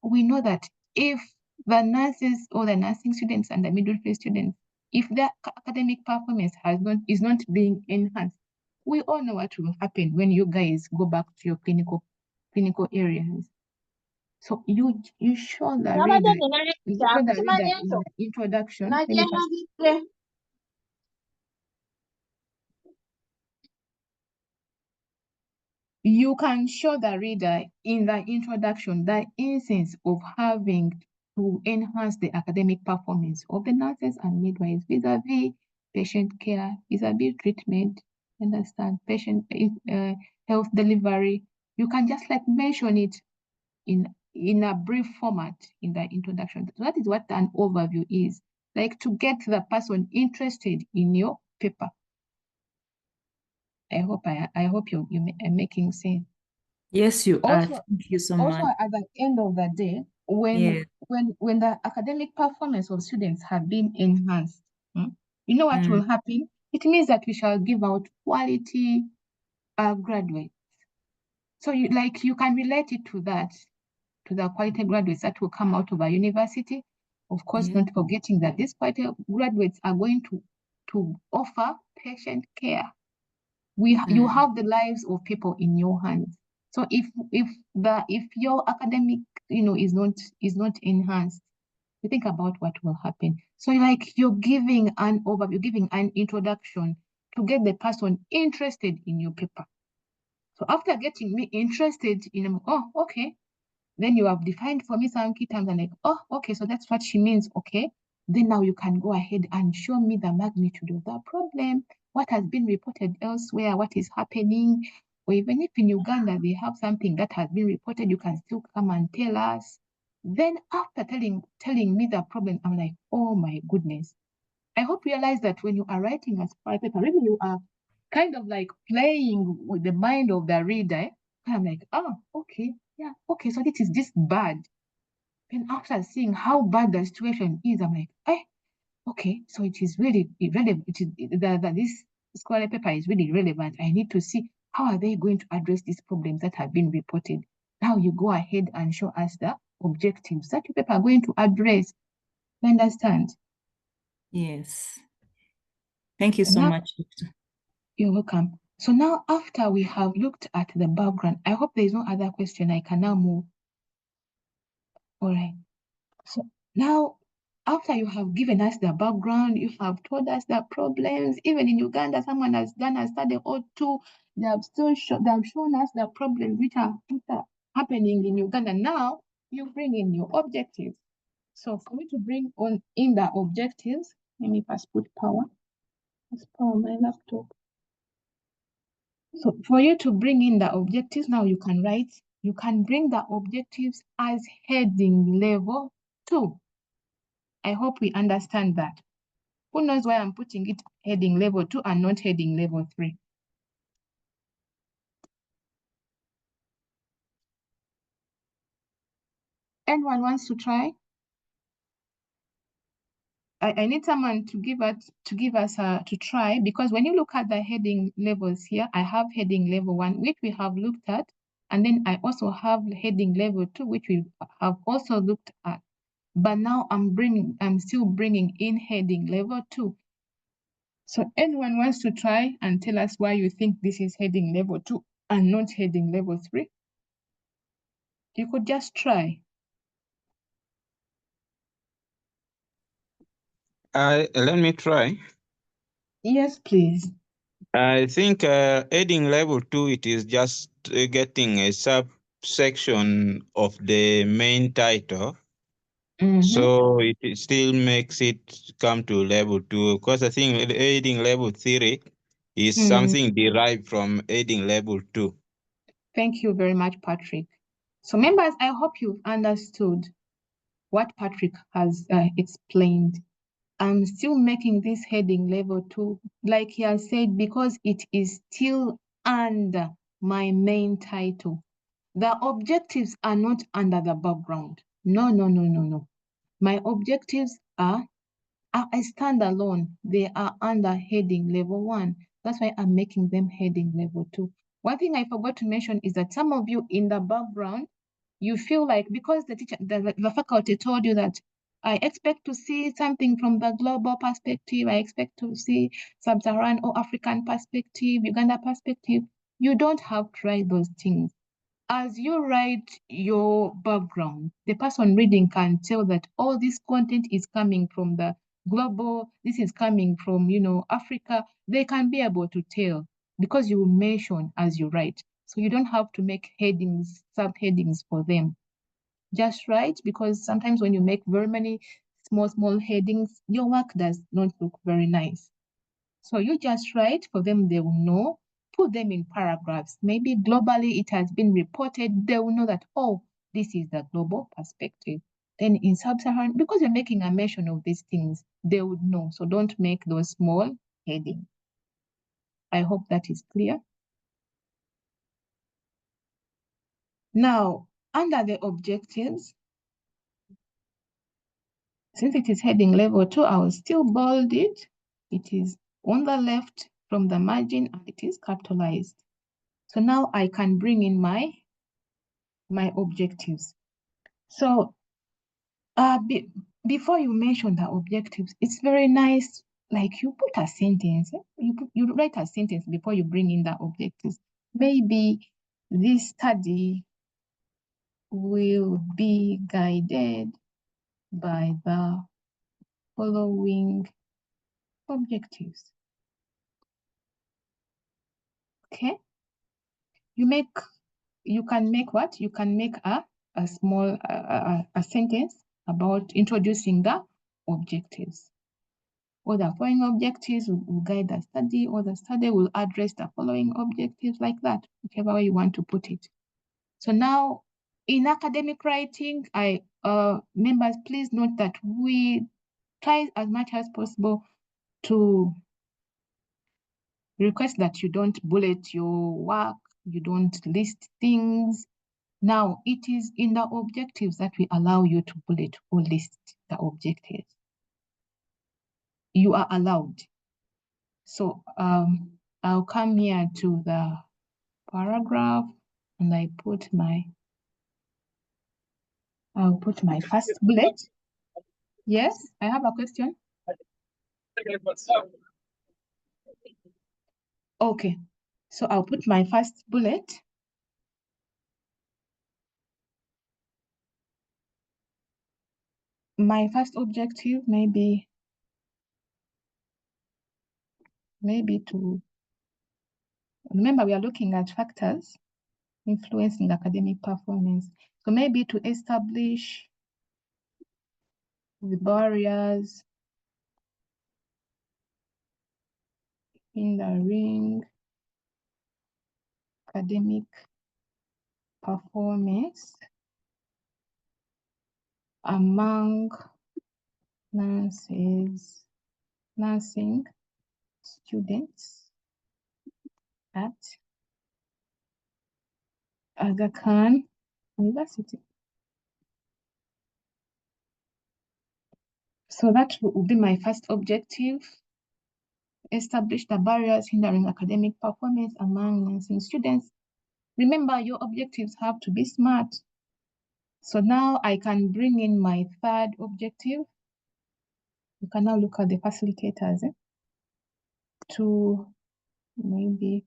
[SPEAKER 1] we know that if the nurses or the nursing students and the midwifery students, if their academic performance is not being enhanced, we all know what will happen when you guys go back to your clinical areas. So you show the reader, in the introduction. You can show the reader in the introduction the instance of having to enhance the academic performance of the nurses and midwives vis-a-vis patient care, vis-a-vis treatment, understand, patient health delivery. You can just like mention it in a brief format in the introduction. So that is what an overview is, like to get the person interested in your paper. I hope you're making sense.
[SPEAKER 3] Yes, you are.
[SPEAKER 1] Also,
[SPEAKER 3] Thank you so much.
[SPEAKER 1] also at the end of the day, when the academic performance of students have been enhanced, you know what will happen? It means that we shall give out quality graduates. So you can relate it to that, to the quality graduates that will come out of a university. Of course, not forgetting that these quality graduates are going to offer patient care. You have the lives of people in your hands. So if your academic is not enhanced, you think about what will happen. So you're giving an overview, giving an introduction to get the person interested in your paper. So after getting me interested in, oh, okay, then you have defined for me some key terms and like, oh, okay, so that's what she means, okay. Then now you can go ahead and show me the magnitude of the problem, what has been reported elsewhere, what is happening, or even if in Uganda they have something that has been reported, you can still come and tell us. Then after telling me the problem, I'm like, oh my goodness. I hope you realize that when you are writing a spy paper, really you are kind of like playing with the mind of the reader. I'm like, oh, okay, yeah, okay, so this is this bad. Then after seeing how bad the situation is, I'm like, okay, so it is really irrelevant. This scholarly paper is really relevant. I need to see how are they going to address these problems that have been reported. Now you go ahead and show us the objectives that your paper are going to address. You understand?
[SPEAKER 3] Yes. Thank you so much.
[SPEAKER 1] You're welcome. So now after we have looked at the background, I hope there is no other question. I can now move. All right. So now, after you have given us the background, you have told us the problems. Even in Uganda, someone has done a study or two. They have shown us the problems which are happening in Uganda. Now you bring in your objectives. So for me to bring in the objectives, let me first put power. Let's power my laptop. So for you to bring in the objectives, now you can bring the objectives as heading level 2. I hope we understand that. Who knows why I'm putting it heading level 2 and not heading level 3? Anyone wants to try? I need someone to give us to try, because when you look at the heading levels here, I have heading level 1, which we have looked at, and then I also have heading level 2, which we have also looked at. But now I'm still bringing in heading level 2. So anyone wants to try and tell us why you think this is heading level 2 and not heading level 3? You could just try.
[SPEAKER 7] Let me try.
[SPEAKER 1] Yes, please.
[SPEAKER 7] I think heading level 2, it is just getting a subsection of the main title. So it still makes it come to level 2, because I think heading level 3 is something derived from heading level 2.
[SPEAKER 1] Thank you very much, Patrick. So members, I hope you've understood what Patrick has explained. I'm still making this heading level 2, like he has said, because it is still under my main title. The objectives are not under the background. No, no, no, no, no. My objectives are a standalone. They are under heading level 1. That's why I'm making them heading level 2. One thing I forgot to mention is that some of you in the background, you feel like, because the faculty told you that I expect to see something from the global perspective, I expect to see sub-Saharan or African perspective, Uganda perspective, you don't have to write those things. As you write your background, the person reading can tell that all this content is coming from the global, this is coming from, Africa. They can be able to tell because you mention as you write. So you don't have to make headings, subheadings for them. Just write, because sometimes when you make very many small headings, your work does not look very nice. So you just write for them, they will know. Put them in paragraphs. Maybe globally it has been reported, they will know that, oh, this is the global perspective. Then in sub-Saharan, because you're making a mention of these things, they would know. So don't make those small headings. I hope that is clear. Now, under the objectives, since it is heading level 2, I will still bold it. It is on the left from the margin and it is capitalized. So now I can bring in my objectives. So before you mention the objectives, it's very nice, like you put a sentence, you write a sentence before you bring in the objectives. Maybe this study will be guided by the following objectives. Okay, you can make what? You can make a small a sentence about introducing the objectives. Or the following objectives will guide the study, or the study will address the following objectives, like that, whichever way you want to put it. So now in academic writing, members, please note that we try as much as possible to request that you don't bullet your work, you don't list things. Now, it is in the objectives that we allow you to bullet or list the objectives. You are allowed. So I'll come here to the paragraph and I'll put my first bullet. Yes, I have a question. Okay, so I'll put my first bullet. My first objective maybe to, remember we are looking at factors influencing academic performance. So maybe to establish the barriers hindering academic performance among nursing students at Aga Khan University. So that will be my first objective. Establish the barriers hindering academic performance among nursing students. Remember, your objectives have to be smart. So now I can bring in my third objective. You can now look at the facilitators to maybe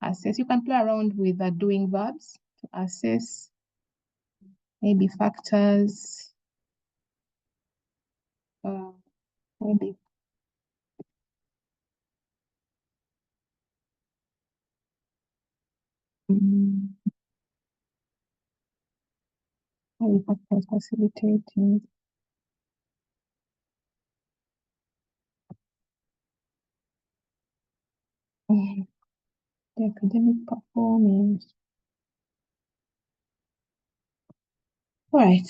[SPEAKER 1] assess. You can play around with the doing verbs to assess maybe factors maybe. Maybe factors facilitating. The academic performance. All right.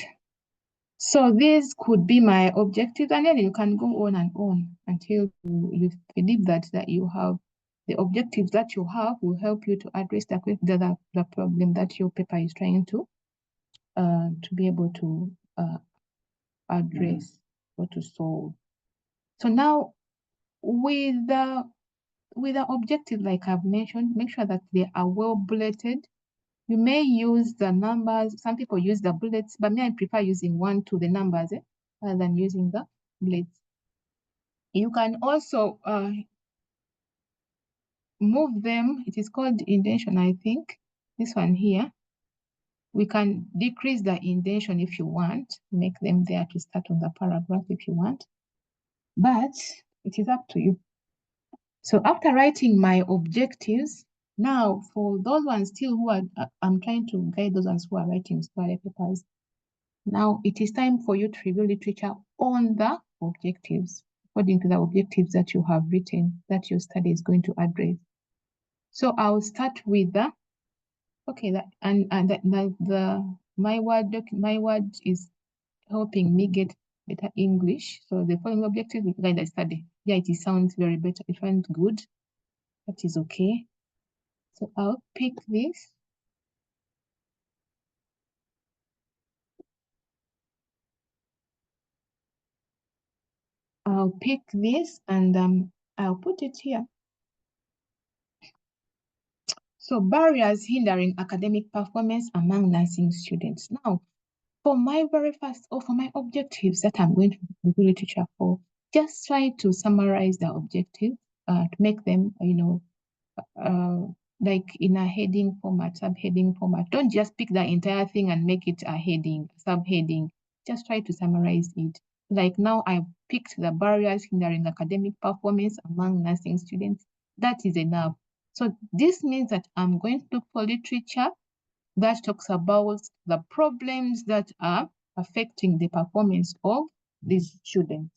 [SPEAKER 1] So this could be my objective, and then you can go on and on until you believe that you have the objectives that you have will help you to address the problem that your paper is trying to be able to address or to solve. So now with the objective, like I've mentioned, make sure that they are well bulleted. You may use the numbers. Some people use the bullets, but me, I prefer using 1 to the numbers rather than using the bullets. You can also move them. It is called indentation, I think. This one here. We can decrease the indentation if you want. Make them there to start on the paragraph if you want. But it is up to you. So after writing my objectives, now for those ones still who are, I'm trying to guide those ones who are writing scholarly papers. Now it is time for you to review literature on the objectives, according to the objectives that you have written, that your study is going to address. So I'll start with the, okay, that my word is helping me get better English. So the following objectives will guide the study. Yeah, it sounds very better. It sounds good. That is okay. So I'll pick this. I'll pick this and I'll put it here. So barriers hindering academic performance among nursing students. Now, for my very first, or for my objectives that I'm going to review literature for, just try to summarize the objective to make them, like in a heading format, subheading format. Don't just pick the entire thing and make it a heading, subheading. Just try to summarize it. Like now I've picked the barriers hindering academic performance among nursing students. That is enough. So this means that I'm going to look for literature that talks about the problems that are affecting the performance of these students.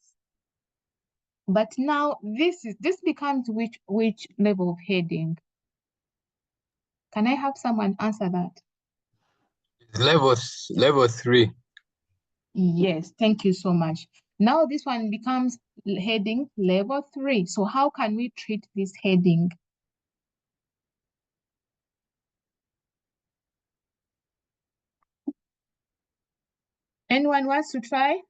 [SPEAKER 1] But now this becomes which level of heading? Can I have someone answer that?
[SPEAKER 8] Level 3.
[SPEAKER 1] Yes, thank you so much. Now this one becomes heading level 3. So how can we treat this heading? Anyone wants to try?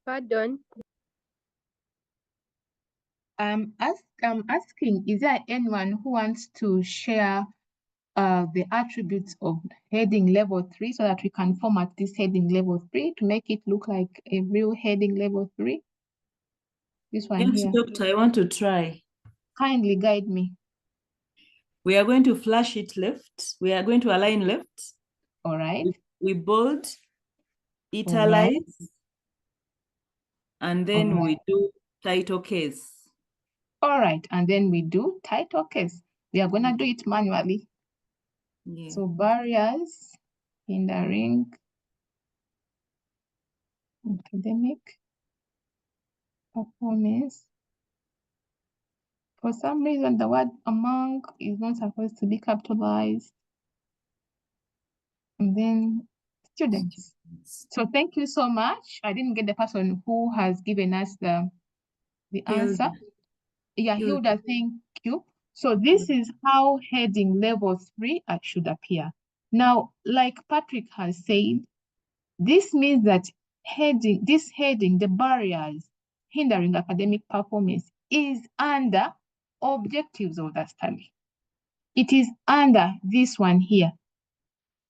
[SPEAKER 2] Pardon?
[SPEAKER 1] I'm asking, is there anyone who wants to share the attributes of heading level 3 so that we can format this heading level 3 to make it look like a real heading level 3? This one
[SPEAKER 3] Yes,
[SPEAKER 1] here.
[SPEAKER 3] doctor, I want to try.
[SPEAKER 1] Kindly guide me.
[SPEAKER 3] We are going to flash it left. We are going to align left.
[SPEAKER 1] All right.
[SPEAKER 3] We bold, italize, and then we do title case.
[SPEAKER 1] All right, and then we do title case. We are gonna do it manually.
[SPEAKER 3] Yeah.
[SPEAKER 1] So barriers hindering academic performance. For some reason, the word among is not supposed to be capitalized. And then students. So thank you so much. I didn't get the person who has given us the answer. Yeah, Hilda, thank you. So this is how heading level 3 should appear. Now, like Patrick has said, this means that this heading, the barriers hindering academic performance, is under objectives of the study. It is under this one here.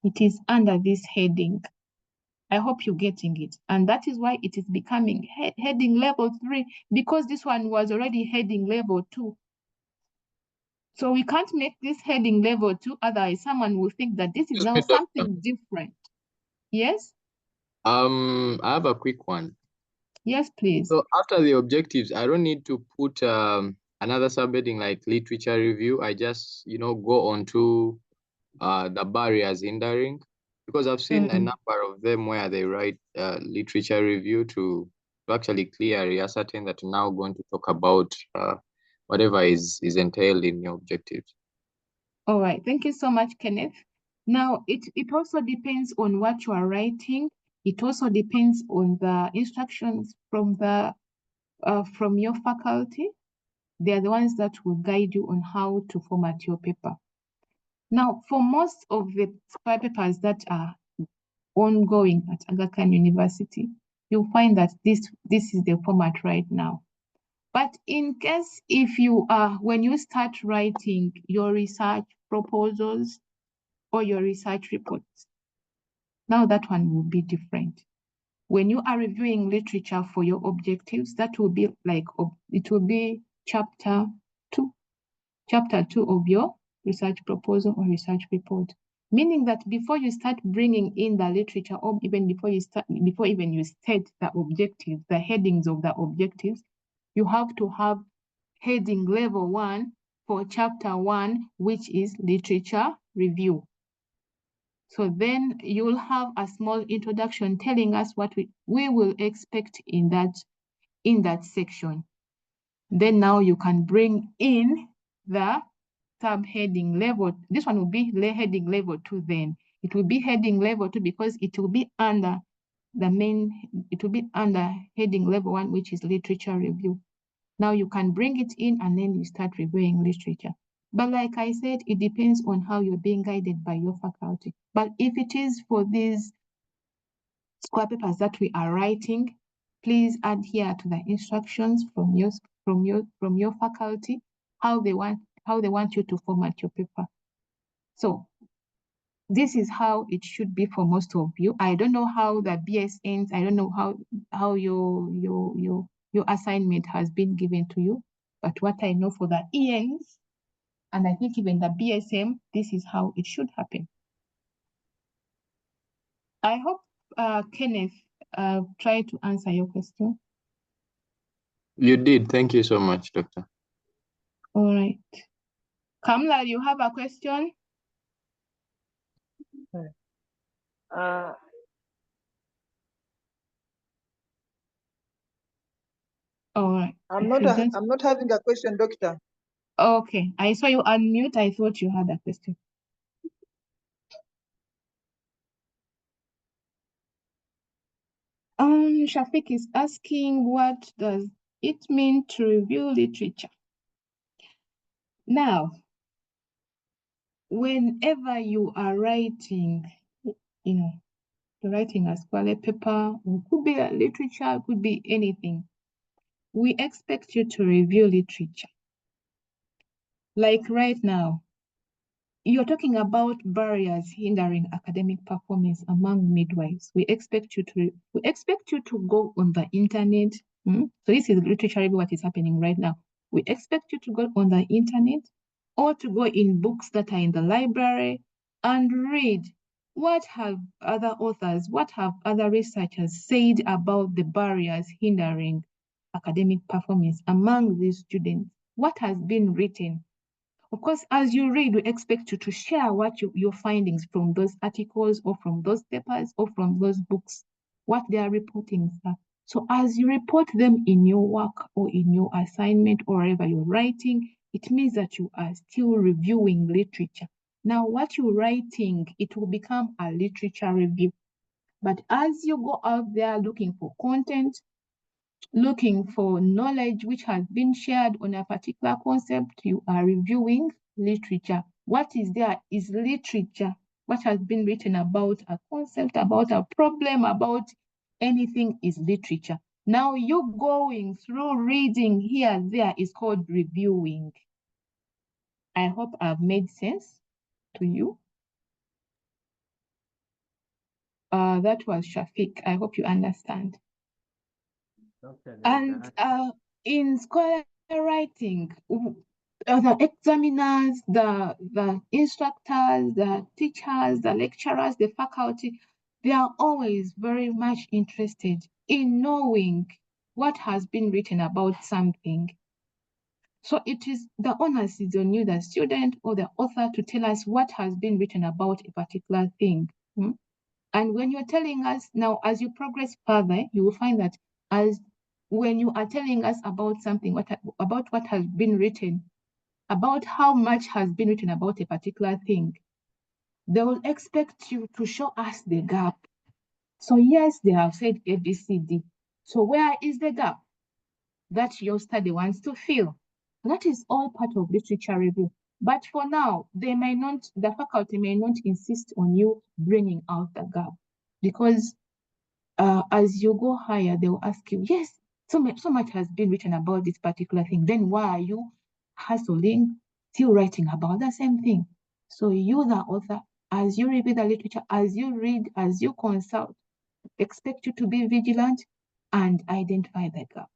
[SPEAKER 1] It is under this heading. I hope you're getting it. And that is why it is becoming heading level 3, because this one was already heading level 2. So we can't make this heading level 2, otherwise someone will think that this is now something different. Yes?
[SPEAKER 8] I have a quick one.
[SPEAKER 1] Yes, please.
[SPEAKER 8] So after the objectives, I don't need to put another subheading like literature review. I just, go on to the barriers hindering, because I've seen a number of them where they write literature review to actually clearly ascertain that you're now going to talk about whatever is entailed in your objectives.
[SPEAKER 1] All right. Thank you so much, Kenneth. Now, it also depends on what you are writing. It also depends on the instructions from your faculty. They are the ones that will guide you on how to format your paper. Now, for most of the square papers that are ongoing at Aga Khan University, you'll find that this is the format right now. But in case if you are, when you start writing your research proposals or your research reports, now that one will be different. When you are reviewing literature for your objectives, that will be like, it will be chapter 2 of your research proposal or research report. Meaning that before you start bringing in the literature, or even before you state the objectives, the headings of the objectives, you have to have heading level 1 for chapter 1, which is literature review. So then you'll have a small introduction telling us what we will expect in that section. Then now you can bring in the subheading level. This one will be heading level 2 then. It will be heading level 2 because it will be under heading level 1, which is literature review. Now you can bring it in and then you start reviewing literature. But like I said, it depends on how you're being guided by your faculty. But if it is for these square papers that we are writing, please adhere to the instructions from your faculty, how they want you to format your paper. So this is how it should be for most of you. I don't know how the BS ends. I don't know how your assignment has been given to you, but what I know for the ENs, and I think even the BSM, this is how it should happen. I hope Kenneth tried to answer your question.
[SPEAKER 8] You did. Thank you so much, Doctor.
[SPEAKER 1] All right. Kamla, you have a question? All right.
[SPEAKER 9] I'm not having a question, Doctor.
[SPEAKER 1] Okay. I saw you unmute. I thought you had a question. Shafiq is asking, what does it mean to review literature? Now, whenever you are writing, you're writing a scholarly paper, it could be a literature, it could be anything. We expect you to review literature. Like right now, you're talking about barriers hindering academic performance among midwives. We expect you to go on the internet. So this is literally what is happening right now. We expect you to go on the internet or to go in books that are in the library and read what have other authors, what have other researchers said about the barriers hindering academic performance among these students. What has been written? Of course, as you read, we expect you to share your findings from those articles or from those papers or from those books, what their reportings are. So as you report them in your work or in your assignment or wherever you're writing, it means that you are still reviewing literature. Now, what you're writing, it will become a literature review. But as you go out there looking for content, looking for knowledge which has been shared on a particular concept, you are reviewing literature. What is there is literature. What has been written about a concept, about a problem, about anything is literature. Now you going through reading here, there is called reviewing. I hope I've made sense to you. That was Shafiq. I hope you understand. And in scholar writing, the examiners, the instructors, the teachers, the lecturers, the faculty, they are always very much interested in knowing what has been written about something. So it is the onus is on you, the student or the author, to tell us what has been written about a particular thing. And when you're telling us now, as you progress further, you will find that as when you are telling us about something, about what has been written, about how much has been written about a particular thing, they will expect you to show us the gap. So yes, they have said A, B, C, D. So where is the gap that your study wants to fill? That is all part of literature review. But for now, the faculty may not insist on you bringing out the gap, because as you go higher, they will ask you, yes, so much has been written about this particular thing. Then why are you hustling, still writing about the same thing? So you, the author, as you review the literature, as you read, as you consult, expect you to be vigilant and identify the gap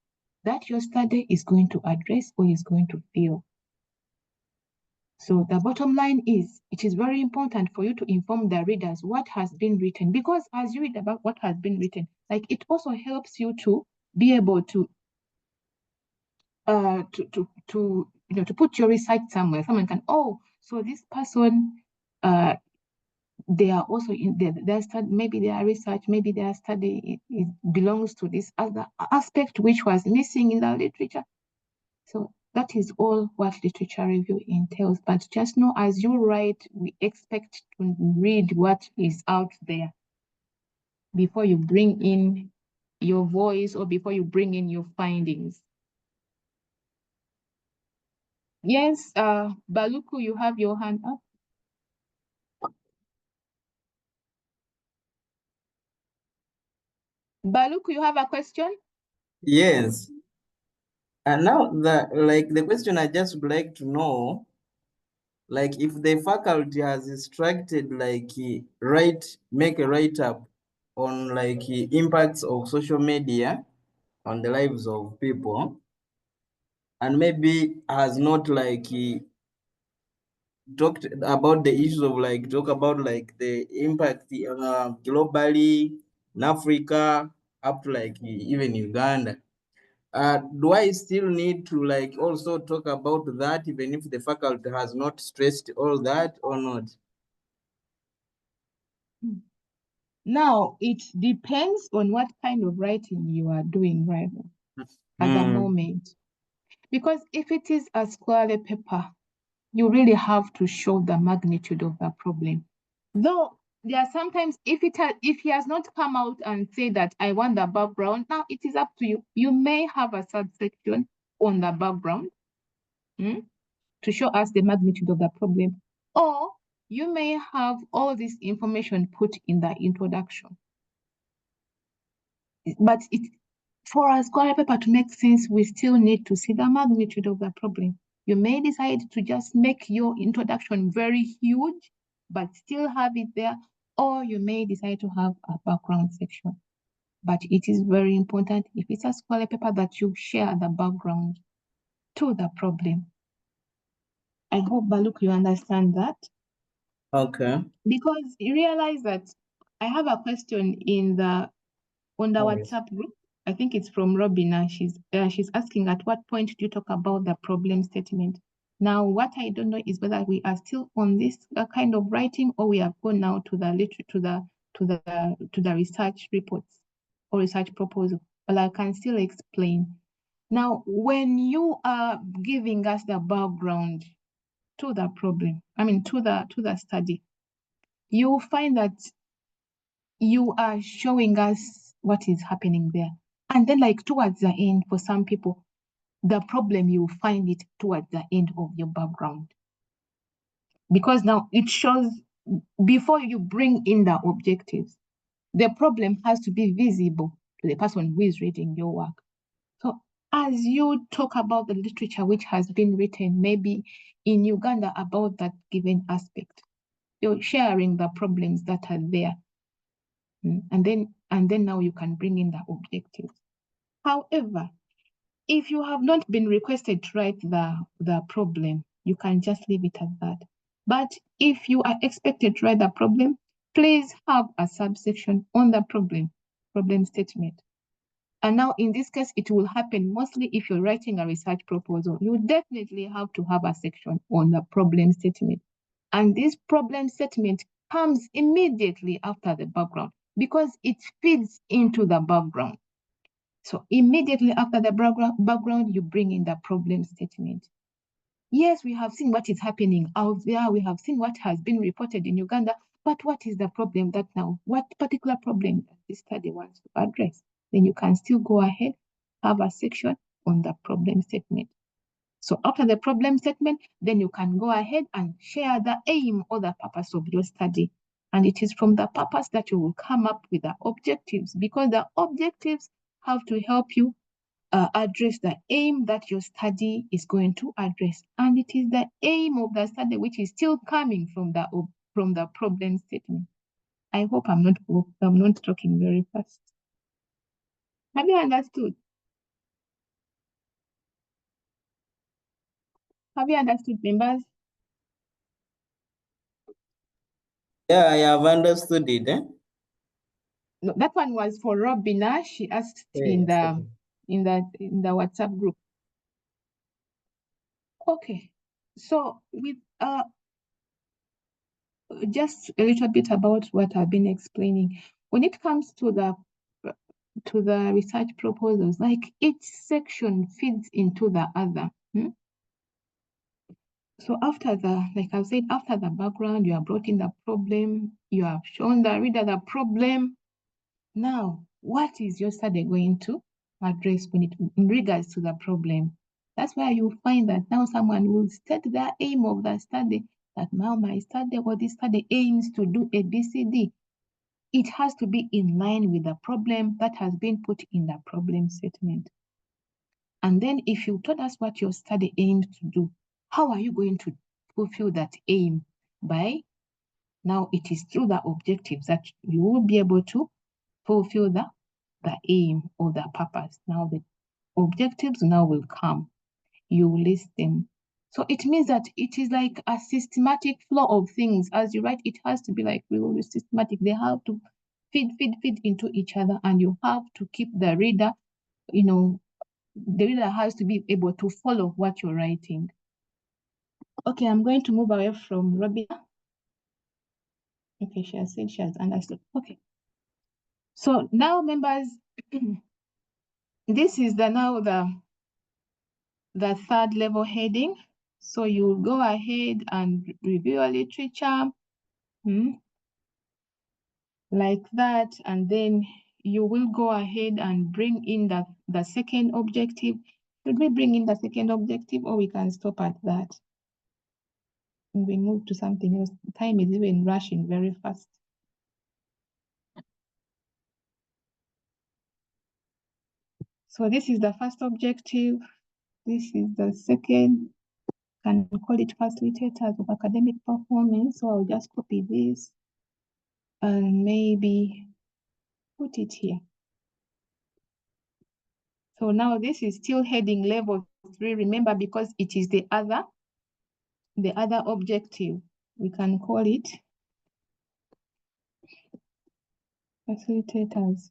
[SPEAKER 1] that your study is going to address or is going to fill. So the bottom line is, it is very important for you to inform the readers what has been written, because as you read about what has been written, like, it also helps you to be able to put your research somewhere. Someone can, so this person, they are also in their study, maybe their research, maybe their study it belongs to this other aspect which was missing in the literature. So that is all what literature review entails. But just know, as you write, we expect to read what is out there before you bring in your voice or before you bring in your findings. Yes, Baluku, you have your hand up. Baluku, you have a question?
[SPEAKER 10] Yes. And now the question I just would like to know, like, if the faculty has instructed, like, make a write-up on, like, impacts of social media on the lives of people, and maybe has not, like, talked about the issues of, like, talk about, like, the impact globally in Africa up to, like, even Uganda. Do I still need to, like, also talk about that even if the faculty has not stressed all that or not?
[SPEAKER 1] Now, it depends on what kind of writing you are doing right now at the moment. Because if it is a scholarly paper, you really have to show the magnitude of the problem. Though there are sometimes, if he has not come out and say that I want the background, now it is up to you. You may have a subsection on the background to show us the magnitude of the problem, or you may have all this information put in the introduction. But for a scholarly paper to make sense, we still need to see the magnitude of the problem. You may decide to just make your introduction very huge, but still have it there, or you may decide to have a background section. But it is very important, if it's a scholarly paper, that you share the background to the problem. I hope, Baluk, you understand that.
[SPEAKER 10] Okay.
[SPEAKER 1] Because you realize that I have a question on the WhatsApp group. I think it's from Robina. She's asking, at what point do you talk about the problem statement? Now, what I don't know is whether we are still on this kind of writing, or we have gone now to the research reports or research proposal. But I can still explain. Now, when you are giving us the background to the problem, to the study, you find that you are showing us what is happening there. And then, like, towards the end, for some people, the problem, you find it towards the end of your background. Because now it shows, before you bring in the objectives, the problem has to be visible to the person who is reading your work. So as you talk about the literature which has been written, maybe in Uganda, about that given aspect, you're sharing the problems that are there. And then now you can bring in the objectives. However, if you have not been requested to write the problem, you can just leave it at that. But if you are expected to write the problem, please have a subsection on the problem statement. And now in this case, it will happen mostly if you're writing a research proposal. You definitely have to have a section on the problem statement. And this problem statement comes immediately after the background because it feeds into the background. So immediately after the background, you bring in the problem statement. Yes, we have seen what is happening out there. We have seen what has been reported in Uganda. But what is the problem that now? What particular problem does this study wants to address? Then you can still go ahead, have a section on the problem statement. So after the problem statement, then you can go ahead and share the aim or the purpose of your study. And it is from the purpose that you will come up with the objectives, because the objectives have to help you address the aim that your study is going to address. And it is the aim of the study which is still coming from the problem statement. I hope I'm not talking very fast. Have you understood? Have you understood, members?
[SPEAKER 10] Yeah, I have understood it.
[SPEAKER 1] No, that one was for Robina. She asked in the WhatsApp group. Okay, so with just a little bit about what I've been explaining. When it comes to the research proposals, like each section feeds into the other. So after like I've said, after the background, you have brought in the problem, you have shown the reader the problem. Now, what is your study going to address in regards to the problem? That's where you find that now someone will state the aim of the study, that now my study or this study aims to do ABCD. It has to be in line with the problem that has been put in the problem statement. And then if you told us what your study aims to do, how are you going to fulfill that aim? By now it is through the objectives that you will be able to fulfill the aim or the purpose. Now the objectives now will come. You list them. So it means that it is like a systematic flow of things. As you write, it has to be like really systematic. They have to feed into each other, and you have to keep the reader, the reader has to be able to follow what you're writing. Okay, I'm going to move away from Robina. Okay, she has said she has understood. Okay. So now, members, this is now the third level heading. So you go ahead and review your literature like that, and then you will go ahead and bring in the second objective. Should we bring in the second objective, or we can stop at that? And we move to something else. Time is even rushing very fast. So this is the first objective. This is the second. Can call it facilitators of academic performance. So I'll just copy this and maybe put it here. So now this is still heading level 3. Remember, because it is the other objective. We can call it facilitators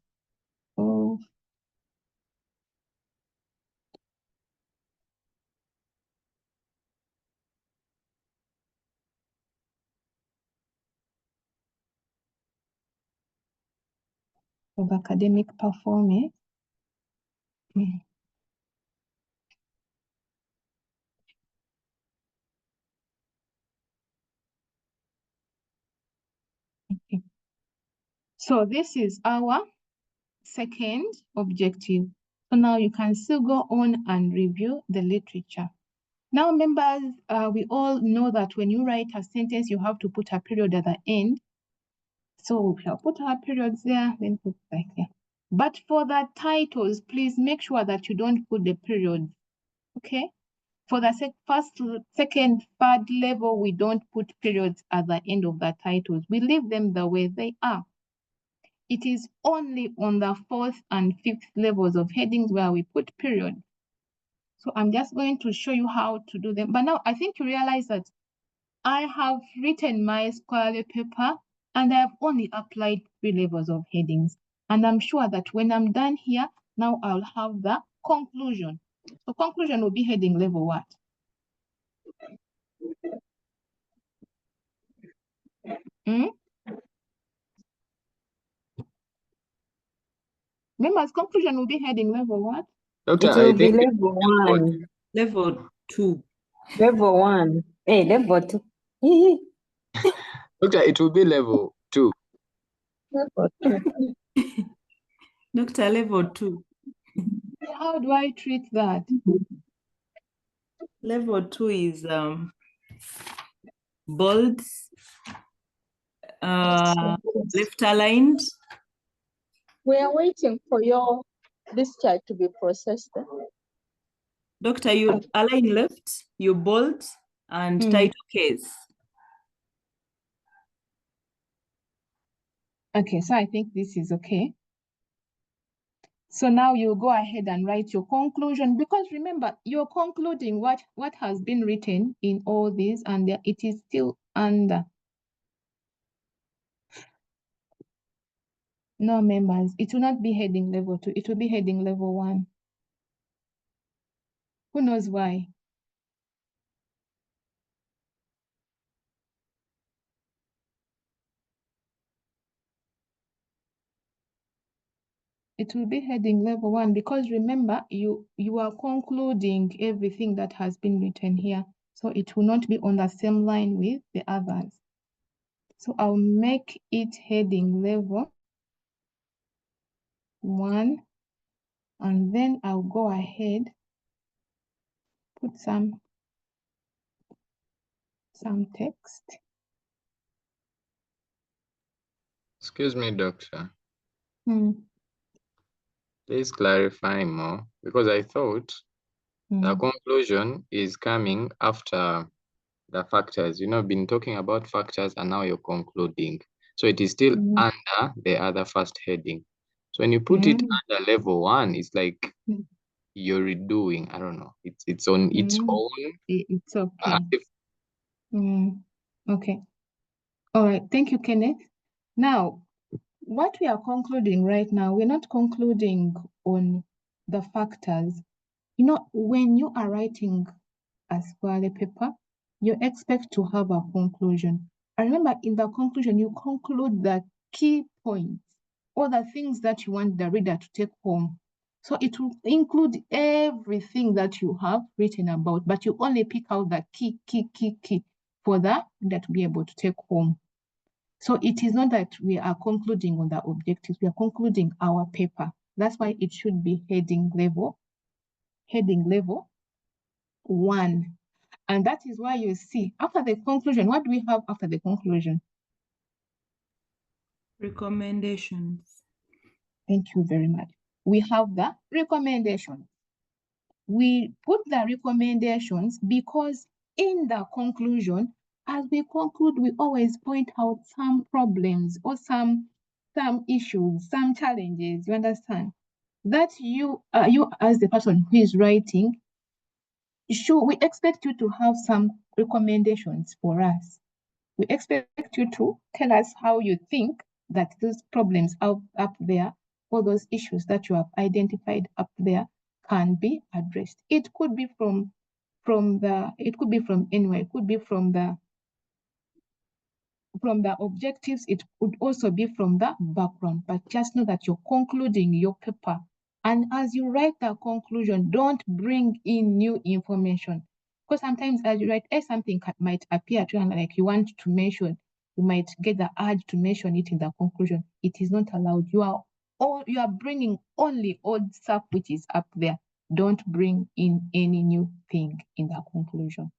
[SPEAKER 1] of academic performance. Okay. So this is our second objective. So now you can still go on and review the literature. Now, members, we all know that when you write a sentence, you have to put a period at the end. So we'll put our periods there, then put like there. But for the titles, please make sure that you don't put the periods, okay? For the first, second, third level, we don't put periods at the end of the titles. We leave them the way they are. It is only on the fourth and fifth levels of headings where we put periods. So I'm just going to show you how to do them. But now I think you realize that I have written my scholarly paper and I have only applied 3 levels of headings. And I'm sure that when I'm done here, Now I'll have the conclusion. So conclusion will be heading level what? Members, conclusion will be heading level what?
[SPEAKER 8] Doctor,
[SPEAKER 11] It will
[SPEAKER 8] I
[SPEAKER 11] be
[SPEAKER 8] think
[SPEAKER 11] level one.
[SPEAKER 3] Level 2.
[SPEAKER 11] Level one. Hey, level two.
[SPEAKER 8] Doctor, it will be level 2.
[SPEAKER 11] Level two.
[SPEAKER 3] Doctor, level 2.
[SPEAKER 1] How do I treat that?
[SPEAKER 3] Level 2 is bold, left aligned.
[SPEAKER 2] We are waiting for your discharge to be processed.
[SPEAKER 3] Doctor, you align left, you bold, and title case.
[SPEAKER 1] Okay, so I think this is okay. So now you go ahead and write your conclusion, because remember, you're concluding what has been written in all these, and it is still under. No, members, it will not be heading level 2, it will be heading level 1. Who knows why? It will be heading level 1 because remember, you are concluding everything that has been written here. So it will not be on the same line with the others. So I'll make it heading level 1, and then I'll go ahead, put some text.
[SPEAKER 8] Excuse me, doctor.
[SPEAKER 1] Hmm.
[SPEAKER 8] Please clarify more, because I thought the conclusion is coming after the factors. Been talking about factors, and now you're concluding. So it is still under the other first heading. So when you put it under level 1, it's like you're redoing. I don't know. It's on its own.
[SPEAKER 1] It's okay. Okay. All right. Thank you, Kenneth. Now, what we are concluding right now, we're not concluding on the factors. When you are writing a scholarly paper, you expect to have a conclusion. I remember in the conclusion, you conclude the key points or the things that you want the reader to take home. So it will include everything that you have written about, but you only pick out the key for the reader to be able to take home. So it is not that we are concluding on the objectives, we are concluding our paper. That's why it should be heading level 1. And that is why you see, after the conclusion, what do we have after the conclusion?
[SPEAKER 3] Recommendations.
[SPEAKER 1] Thank you very much. We have the recommendations. We put the recommendations because in the conclusion, as we conclude, we always point out some problems or some issues, some challenges, you understand? That you as the person who is writing, we expect you to have some recommendations for us. We expect you to tell us how you think that those problems up there, or those issues that you have identified up there, can be addressed. It could be from anywhere. It could be from the objectives. It could also be from the background. But just know that you're concluding your paper. And as you write the conclusion, don't bring in new information. Because sometimes as you write, something might appear to you and like you want to mention, you might get the urge to mention it in the conclusion. It is not allowed. You are bringing only old stuff which is up there. Don't bring in any new thing in the conclusion.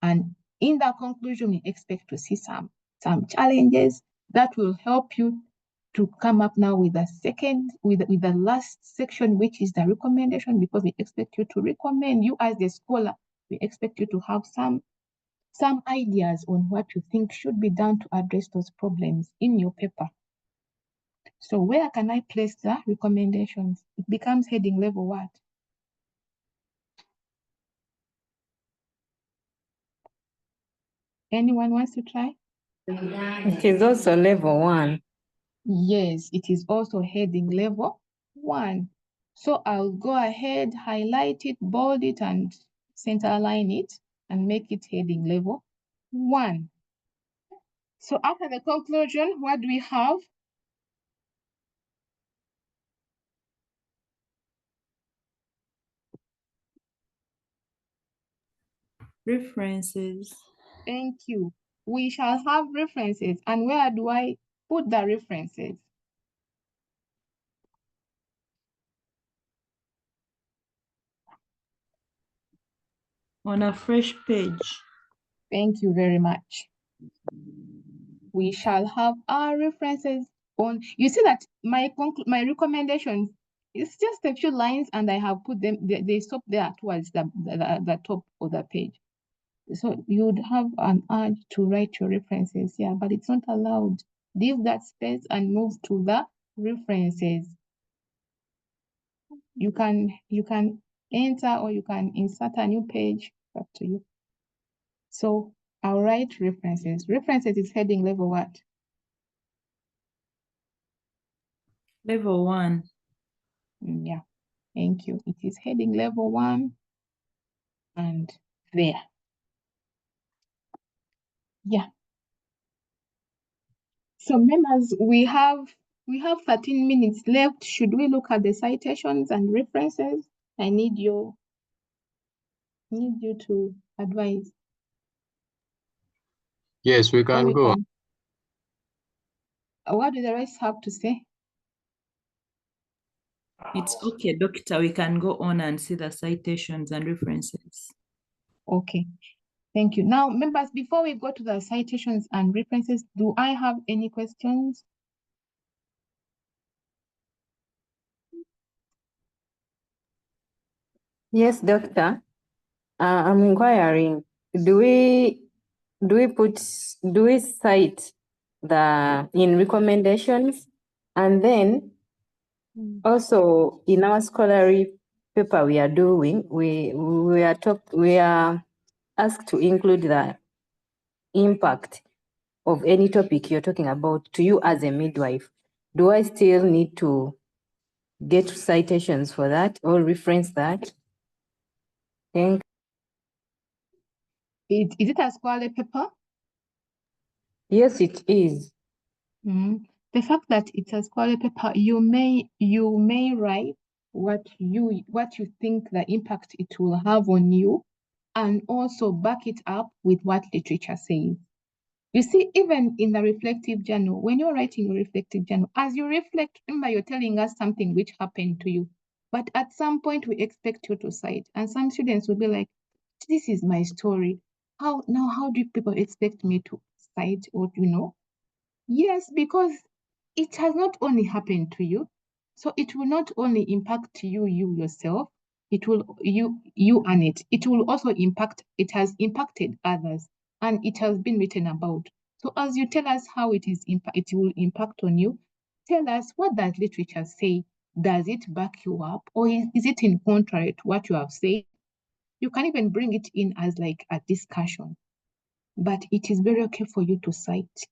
[SPEAKER 1] And in the conclusion, we expect to see some challenges that will help you to come up now with the last section, which is the recommendation, because we expect you to recommend. You as the scholar, we expect you to have some ideas on what you think should be done to address those problems in your paper. So where can I place the recommendations? It becomes heading level what? Anyone wants to try?
[SPEAKER 11] It is also level 1.
[SPEAKER 1] Yes, it is also heading level 1. So I'll go ahead, highlight it, bold it, and center align it, and make it heading level 1. So after the conclusion, what do we have?
[SPEAKER 3] References.
[SPEAKER 1] Thank you. We shall have references. And where do I put the references?
[SPEAKER 3] On a fresh page.
[SPEAKER 1] Thank you very much. We shall have our references on. You see that my recommendations, it's just a few lines, and I have put them, they stop there towards the top of the page. So you would have an urge to write your references here, but it's not allowed. Leave that space and move to the references. You can enter, or you can insert a new page, up to you. So I'll write references. References is heading level what?
[SPEAKER 3] Level 1.
[SPEAKER 1] Yeah, thank you. It is heading level 1, and there. Yeah. So members, we have 13 minutes left. Should we look at the citations and references? I need you to advise.
[SPEAKER 8] Yes, we can go.
[SPEAKER 1] What do the rest have to say?
[SPEAKER 3] It's okay, Doctor. We can go on and see the citations and references.
[SPEAKER 1] Okay, thank you. Now, members, before we go to the citations and references, do I have any questions?
[SPEAKER 11] Yes, Doctor. I'm inquiring, do we cite the in recommendations, and then also in our scholarly paper we are doing, we are asked to include the impact of any topic you're talking about to you as a midwife. Do I still need to get citations for that or reference that? Thank
[SPEAKER 1] Is it a scholarly paper?
[SPEAKER 11] Yes, it is.
[SPEAKER 1] The fact that it's a scholarly paper, you may write what you think the impact it will have on you, and also back it up with what literature says. You see, even in the reflective journal, when you're writing a reflective journal, as you reflect, remember you're telling us something which happened to you. But at some point we expect you to cite, and some students will be like, this is my story. How do people expect me to cite, or Yes, because it has not only happened to you, so it will not only impact you yourself, it will you and it will also it has impacted others, and it has been written about. So as you tell us how it will impact on you, tell us, what does literature say? Does it back you up, or is it in contrary to what you have said? You can even bring it in as like a discussion, but it is very okay for you to cite.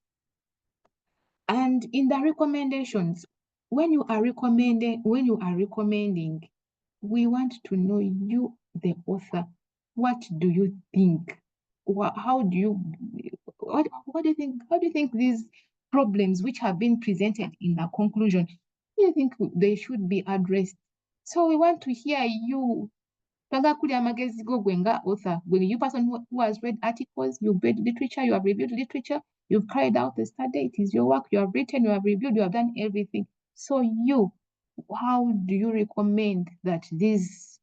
[SPEAKER 1] And in the recommendations, when you are recommending, we want to know you, the author. What do you think? How do you think? How do you think these problems which have been presented in the conclusion, do you think they should be addressed? So we want to hear you. Author, when you person who has read articles, you've read literature, you have reviewed literature, you've carried out the study, it is your work, you have written, you have reviewed, you have done everything. So how do you recommend that these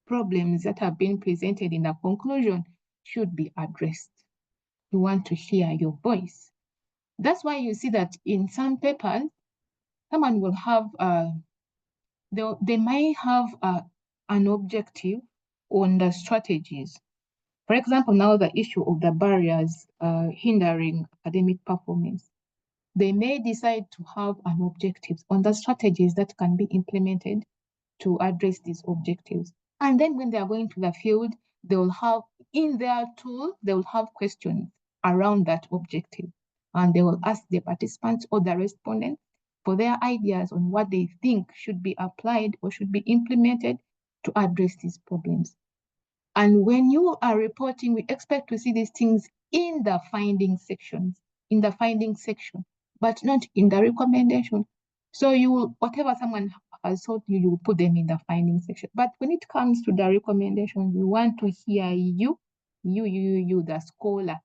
[SPEAKER 1] problems that have been presented in the conclusion should be addressed? We want to hear your voice. That's why you see that in some papers, someone will have, they might have an objective on the strategies. For example, now the issue of the barriers hindering academic performance. They may decide to have an objective on the strategies that can be implemented to address these objectives. And then when they are going to the field, they will have, in their tool, they will have questions around that objective. And they will ask the participants or the respondents, for their ideas on what they think should be applied or should be implemented to address these problems. And when you are reporting, we expect to see these things in the finding section, but not in the recommendation. So you will, whatever someone has taught you, you will put them in the finding section. But when it comes to the recommendation, we want to hear you, the scholar,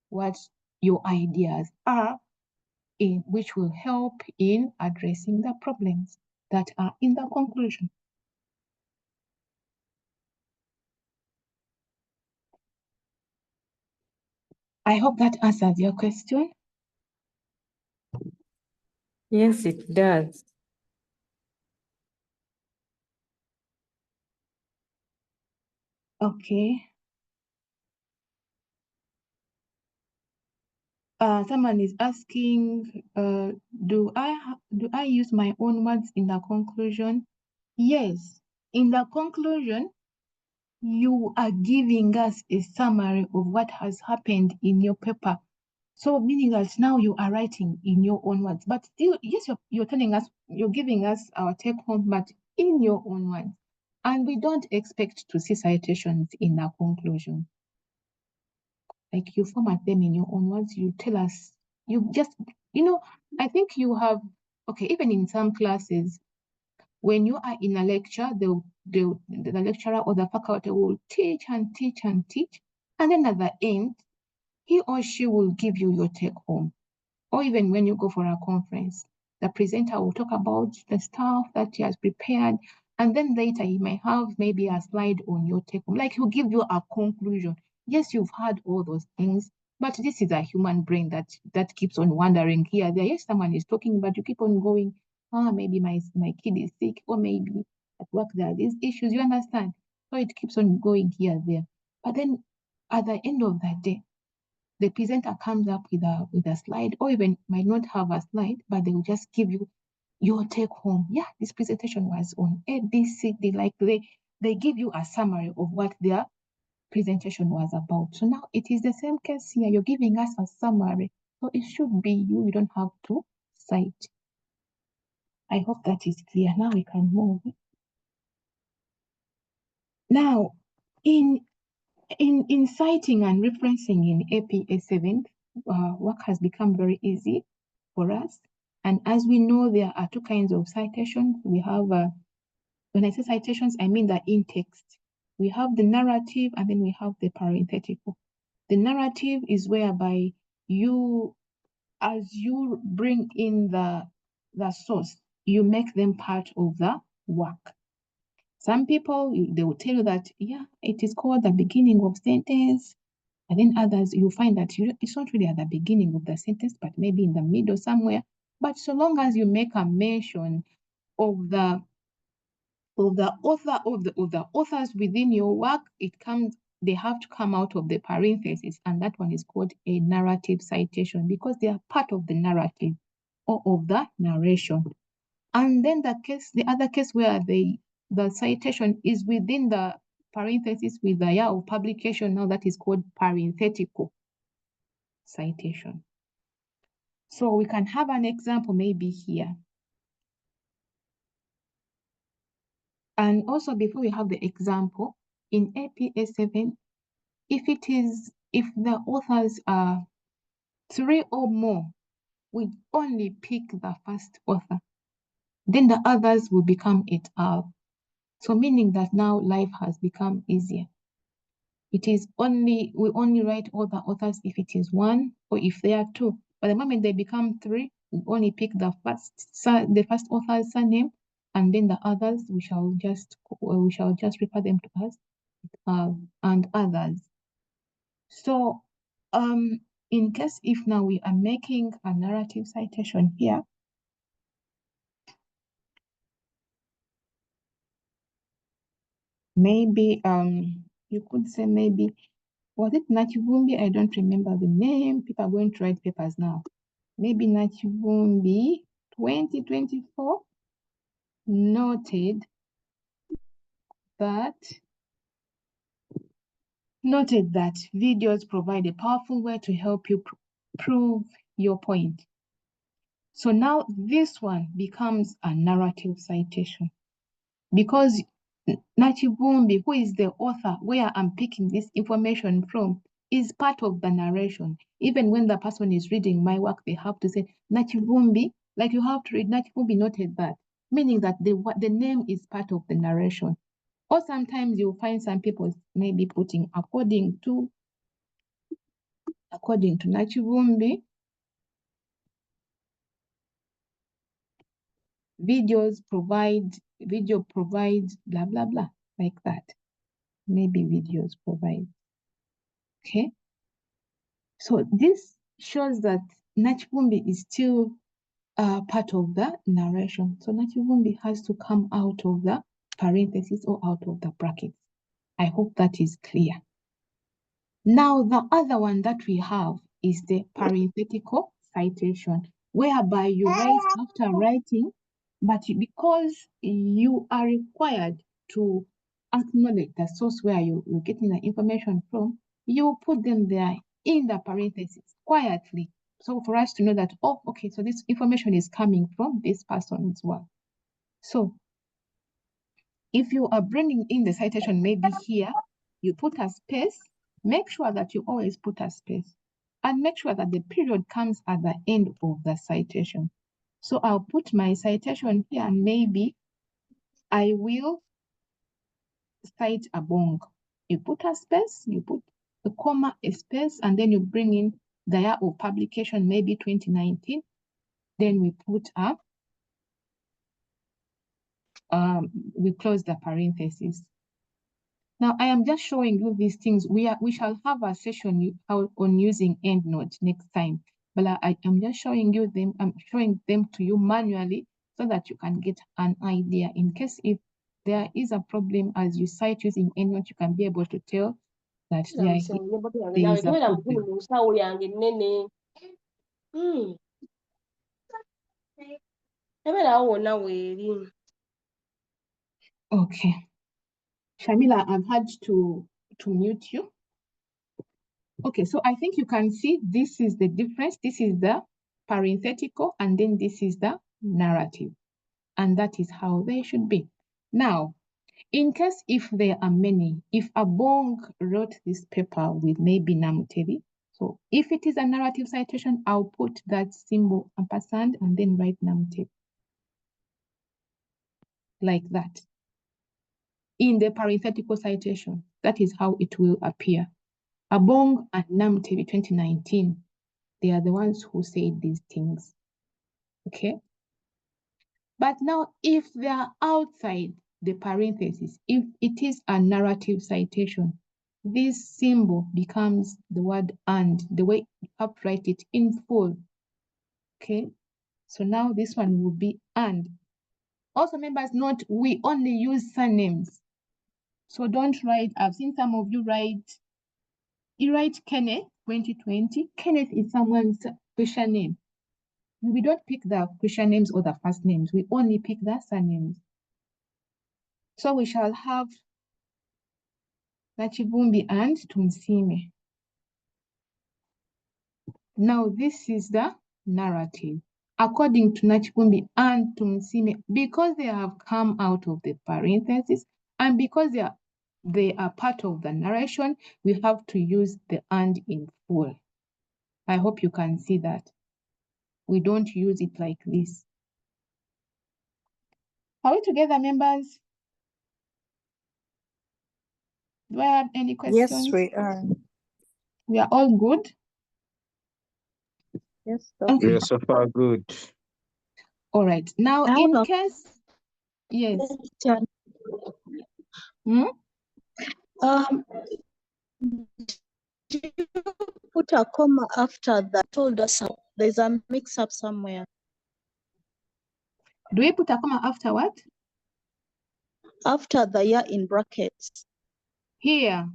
[SPEAKER 1] what your ideas are, which will help in addressing the problems that are in the conclusion. I hope that answers your question.
[SPEAKER 11] Yes, it does.
[SPEAKER 1] Okay. Someone is asking, do I use my own words in the conclusion? Yes. In the conclusion, you are giving us a summary of what has happened in your paper. So meaning that now you are writing in your own words, but still, yes, you're telling us, you're giving us our take home, but in your own words. And we don't expect to see citations in the conclusion. Like you format them in your own words, you tell us, you just, I think you have, okay, even in some classes, when you are in a lecture, the lecturer or the faculty will teach and teach and teach. And then at the end, he or she will give you your take home. Or even when you go for a conference, the presenter will talk about the stuff that he has prepared. And then later he may have maybe a slide on your take home. Like he'll give you a conclusion. Yes, you've heard all those things, but this is a human brain that keeps on wandering here. There, yes, someone is talking, but you keep on going, maybe my kid is sick, or maybe at work there are these issues, you understand? So it keeps on going here, there. But then at the end of that day, the presenter comes up with a slide, or even might not have a slide, but they will just give you your take home. Yeah, this presentation was on A, B, C, D. Like they give you a summary of what their presentation was about. So now it is the same case here. You're giving us a summary. So it should be you. You don't have to cite. I hope that is clear. Now we can move. Now, in citing and referencing in APA 7, work has become very easy for us. And as we know, there are two kinds of citations. We have, when I say citations, I mean the in-text. We have the narrative, and then we have the parenthetical. The narrative is whereby you, as you bring in the source, you make them part of the work. Some people, they will tell you that, yeah, it is called the beginning of sentence. And then others, you find that it's not really at the beginning of the sentence, but maybe in the middle somewhere. But so long as you make a mention of the author of the authors within your work, they have to come out of the parentheses, and that one is called a narrative citation because they are part of the narrative or of the narration. And then the other case where the citation is within the parentheses with the year of publication, now that is called parenthetical citation. So we can have an example maybe here. And also before we have the example, in APA 7, if the authors are 3 or more, we only pick the first author. Then the others will become et al. So meaning that now life has become easier. We only write all the authors if it is 1 or if there are 2. By the moment they become 3, we only pick the first author's surname, and then the others we shall just refer them to as and others. So in case if now we are making a narrative citation here, maybe you could say, maybe, was it Nachivumbi? I don't remember the name. People are going to write papers now. Maybe Nachivumbi 2024 noted that videos provide a powerful way to help you prove your point. So now this one becomes a narrative citation because Nachibumbi, who is the author where I'm picking this information from, is part of the narration. Even when the person is reading my work, they have to say Nachibumbi, like you have to read Nachibumbi noted that, meaning that the name is part of the narration. Or sometimes you'll find some people maybe putting according to Nachibumbi, video provides blah, blah, blah, like that. Maybe videos provide. Okay. So this shows that Nachibumbi is still part of the narration. So Nachibumbi has to come out of the parentheses or out of the brackets. I hope that is clear. Now, the other one that we have is the parenthetical citation, whereby you write after writing, but because you are required to acknowledge the source where you're getting the information from, you put them there in the parentheses quietly. So for us to know that, oh, okay, so this information is coming from this person as well. So if you are bringing in the citation, maybe here, you put a space, make sure that you always put a space and make sure that the period comes at the end of the citation. So I'll put my citation here and maybe I will cite a bong. You put a space, you put a comma, a space, and then you bring in the year of publication, maybe 2019. Then we put up, we close the parentheses. Now I am just showing you these things. We shall have a session on using EndNote next time, but I am just showing you them. I'm showing them to you manually so that you can get an idea. In case if there is a problem as you cite using EndNote, you can be able to tell that there is a problem. Okay. Shamila, I've had to mute you. Okay, so I think you can see this is the difference. This is the parenthetical, and then this is the narrative. And that is how they should be. Now, in case if there are many, if Abong wrote this paper with maybe Namutebi, so if it is a narrative citation, I'll put that symbol ampersand and then write Namutebi. Like that. In the parenthetical citation, that is how it will appear. Abong and Namutebi 2019, they are the ones who say these things, okay? But now, if they are outside the parentheses, if it is a narrative citation, this symbol becomes the word and, the way you have to write it in full, okay? So now this one will be and. Also, members, note, we only use surnames. So don't write, I've seen some of you write, you write Kenneth 2020. Kenneth is someone's Christian name. We don't pick the Christian names or the first names. We only pick the surnames. So we shall have Nachibumbi and Tumsime. Now this is the narrative. According to Nachibumbi and Tumsime, because they have come out of the parentheses and because they are part of the narration, we have to use the and in full. I hope you can see that. We don't use it like this. Are we together, members? Do I have any questions?
[SPEAKER 12] Yes, we are.
[SPEAKER 1] We are all good?
[SPEAKER 12] Yes,
[SPEAKER 1] okay.
[SPEAKER 7] We are so far good.
[SPEAKER 1] All right. Now, in case, yes.
[SPEAKER 12] Do you put a comma after that? Told us there's a mix-up somewhere.
[SPEAKER 1] Do we put a comma after what?
[SPEAKER 12] After the year in brackets.
[SPEAKER 1] Here.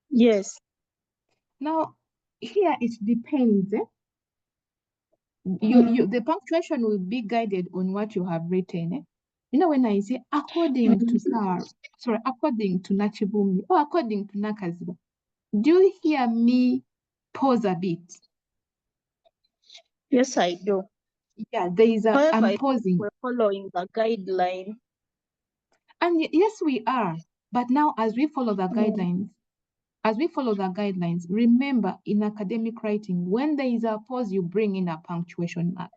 [SPEAKER 12] Yes.
[SPEAKER 1] Now, here it depends. The punctuation will be guided on what you have written. You know, when I say according to according to Nachibumbi or according to Nakaziba, do you hear me pause a bit?
[SPEAKER 12] Yes, I do.
[SPEAKER 1] Yeah, there is a,
[SPEAKER 12] However, I
[SPEAKER 1] I'm
[SPEAKER 12] think
[SPEAKER 1] pausing.
[SPEAKER 12] we're following the guideline.
[SPEAKER 1] And yes, we are. But now as we follow the guidelines, remember in academic writing, when there is a pause, you bring in a punctuation mark.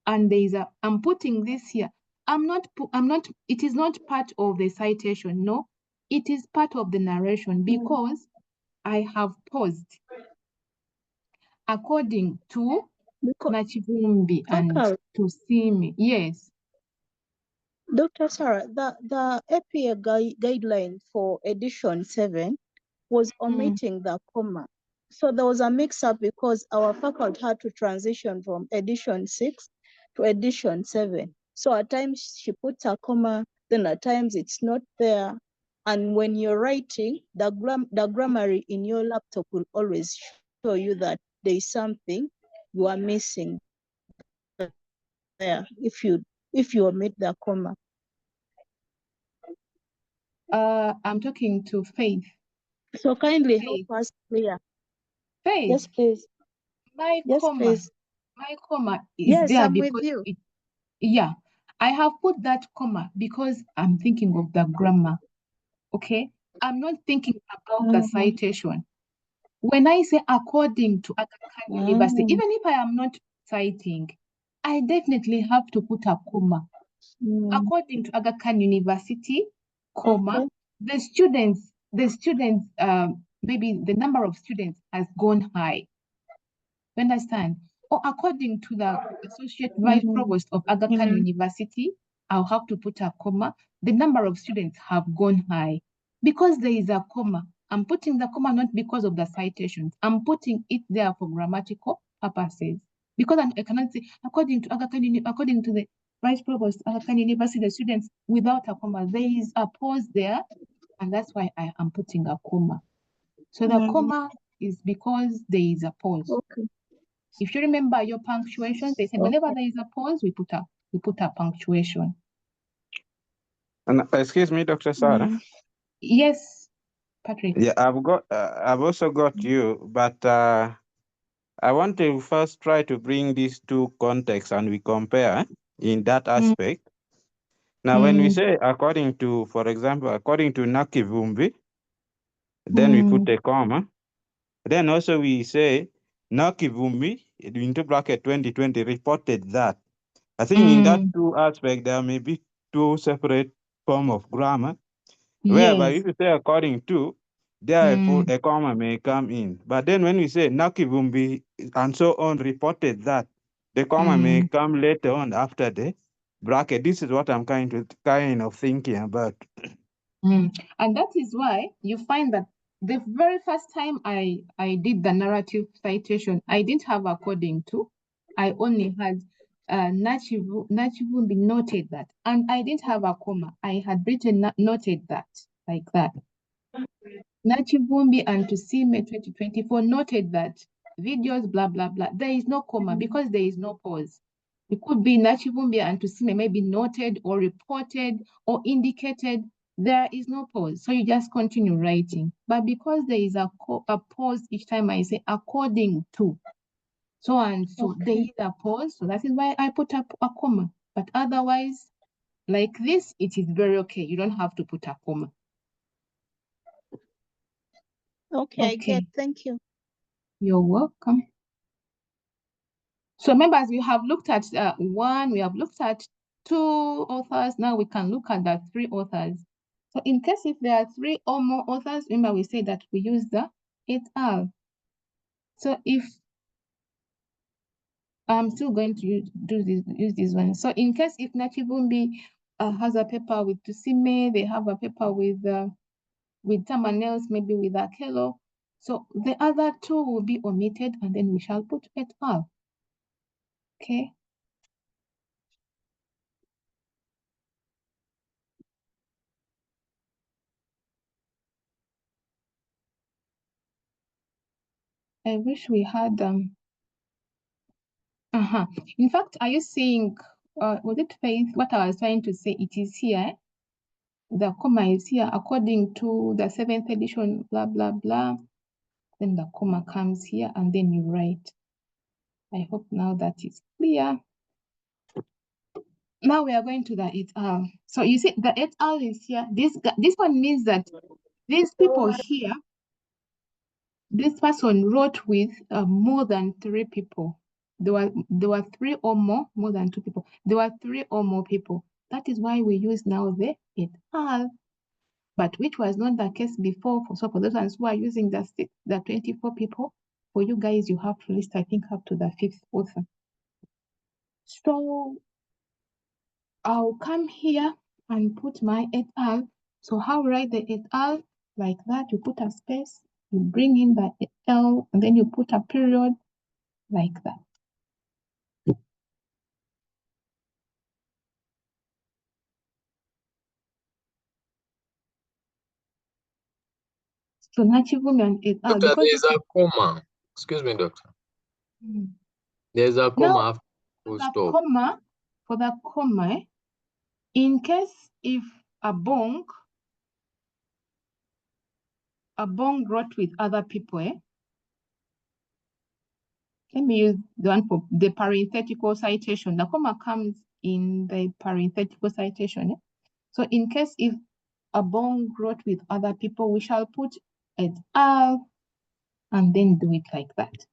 [SPEAKER 1] And there is a, I'm putting this here. It is not part of the citation, no. It is part of the narration because I have paused according to Nachivumbi and to Simi. Yes.
[SPEAKER 12] Dr. Sarah, the APA guideline for edition 7 was omitting the comma. So there was a mix-up because our faculty had to transition from edition 6 to edition 7. So at times she puts a comma, then at times it's not there. And when you're writing, the grammar in your laptop will always show you that there is something you are missing there if you omit the comma.
[SPEAKER 1] I'm talking to Faith.
[SPEAKER 12] So kindly help us clear.
[SPEAKER 1] Faith.
[SPEAKER 12] Yes, please.
[SPEAKER 1] My
[SPEAKER 12] yes,
[SPEAKER 1] comma.
[SPEAKER 12] please.
[SPEAKER 1] My comma is
[SPEAKER 12] Yes,
[SPEAKER 1] there
[SPEAKER 12] I'm
[SPEAKER 1] because
[SPEAKER 12] with you.
[SPEAKER 1] Yeah, I have put that comma because I'm thinking of the grammar. Okay, I'm not thinking about the citation. When I say according to Aga Khan University, even if I am not citing, I definitely have to put a comma. According to Aga Khan University, comma, the students, maybe the number of students has gone high. You understand? Or according to the Associate Vice Provost of Aga Khan University, I'll have to put a comma. The number of students have gone high. Because there is a comma, I'm putting the comma not because of the citations. I'm putting it there for grammatical purposes. Because I cannot say, according to Aga Khan, according to the Vice Provost of Aga Khan University, the students without a comma, there is a pause there, and that's why I am putting a comma. So the comma is because there is a pause.
[SPEAKER 12] Okay.
[SPEAKER 1] If you remember your punctuation, they say whenever there is a pause, we put a punctuation.
[SPEAKER 7] And excuse me, Dr. Sarah.
[SPEAKER 1] Yes, Patrick.
[SPEAKER 7] Yeah, I've also got you, but I want to first try to bring these two contexts and we compare in that aspect. Now, when we say according to, for example, according to Nakivumbi, then we put a comma. Then also we say Nakivumbi into bracket 2020 reported that. I think in that two aspects, there may be two separate form of grammar, whereby if you say according to, there a comma may come in. But then when we say Nakivumbi and so on reported that, the comma may come later on after the bracket. This is what I'm kind of thinking about.
[SPEAKER 1] And that is why you find that the very first time I did the narrative citation, I didn't have according to. I only had Nachivumbi noted that. And I didn't have a comma. I had written noted that, like that. Nachivumbi and Tusime 2024 noted that videos, blah, blah, blah. There is no comma because there is no pause. It could be Nachivumbi and Tusime maybe noted or reported or indicated. There is no pause. So you just continue writing. But because there is a pause each time I say according to, so and so, there is a pause. So that is why I put up a comma. But otherwise, like this, it is very okay. You don't have to put a comma.
[SPEAKER 12] Okay, I get. Thank you.
[SPEAKER 1] You're welcome. So members, we have looked at one, we have looked at two authors. Now we can look at the three authors. So in case if there are three or more authors, remember we say that we use the et al. So if I'm still going to use this one. So in case if Nachivumbi has a paper with Tusime, they have a paper with someone else, maybe with Akelo. So the other two will be omitted and then we shall put et al. Okay. I wish we had In fact, are you seeing was it Faith? What I was trying to say, it is here. The comma is here according to the 7th edition, blah blah blah. Then the comma comes here and then you write. I hope now that is clear. Now we are going to the et al. So you see the et al is here. This one means that these people here, this person wrote with more than 3 people. There were 3 or more than 2 people. There were 3 or more people. That is why we use now the et al. But which was not the case before. So for those ones who are using the 24 people, for you guys, you have to list, I think, up to the 5th author. So I'll come here and put my et al. So how write the et al? Like that, you put a space, you bring in the et al, and then you put a period like that. So Nachivumi and et al.
[SPEAKER 8] Doctor,
[SPEAKER 1] Because
[SPEAKER 8] there's a comma. Excuse me, doctor.
[SPEAKER 1] Mm.
[SPEAKER 8] There's a comma
[SPEAKER 1] Now,
[SPEAKER 8] after full stop.
[SPEAKER 1] For the comma, in case if a bong wrote with other people, let me use the one for the parenthetical citation. The comma comes in the parenthetical citation. So in case if a bong wrote with other people, we shall put et al. And then do it like that.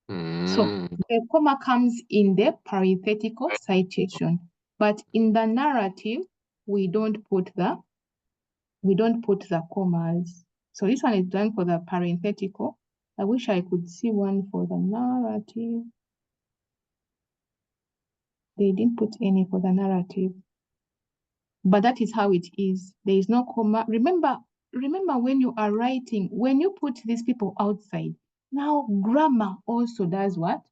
[SPEAKER 1] So the comma comes in the parenthetical citation, but in the narrative, we don't put the commas. So this one is done for the parenthetical. I wish I could see one for the narrative. They didn't put any for the narrative. But that is how it is. There is no comma. Remember when you are writing, when you put these people outside, now grammar also does what?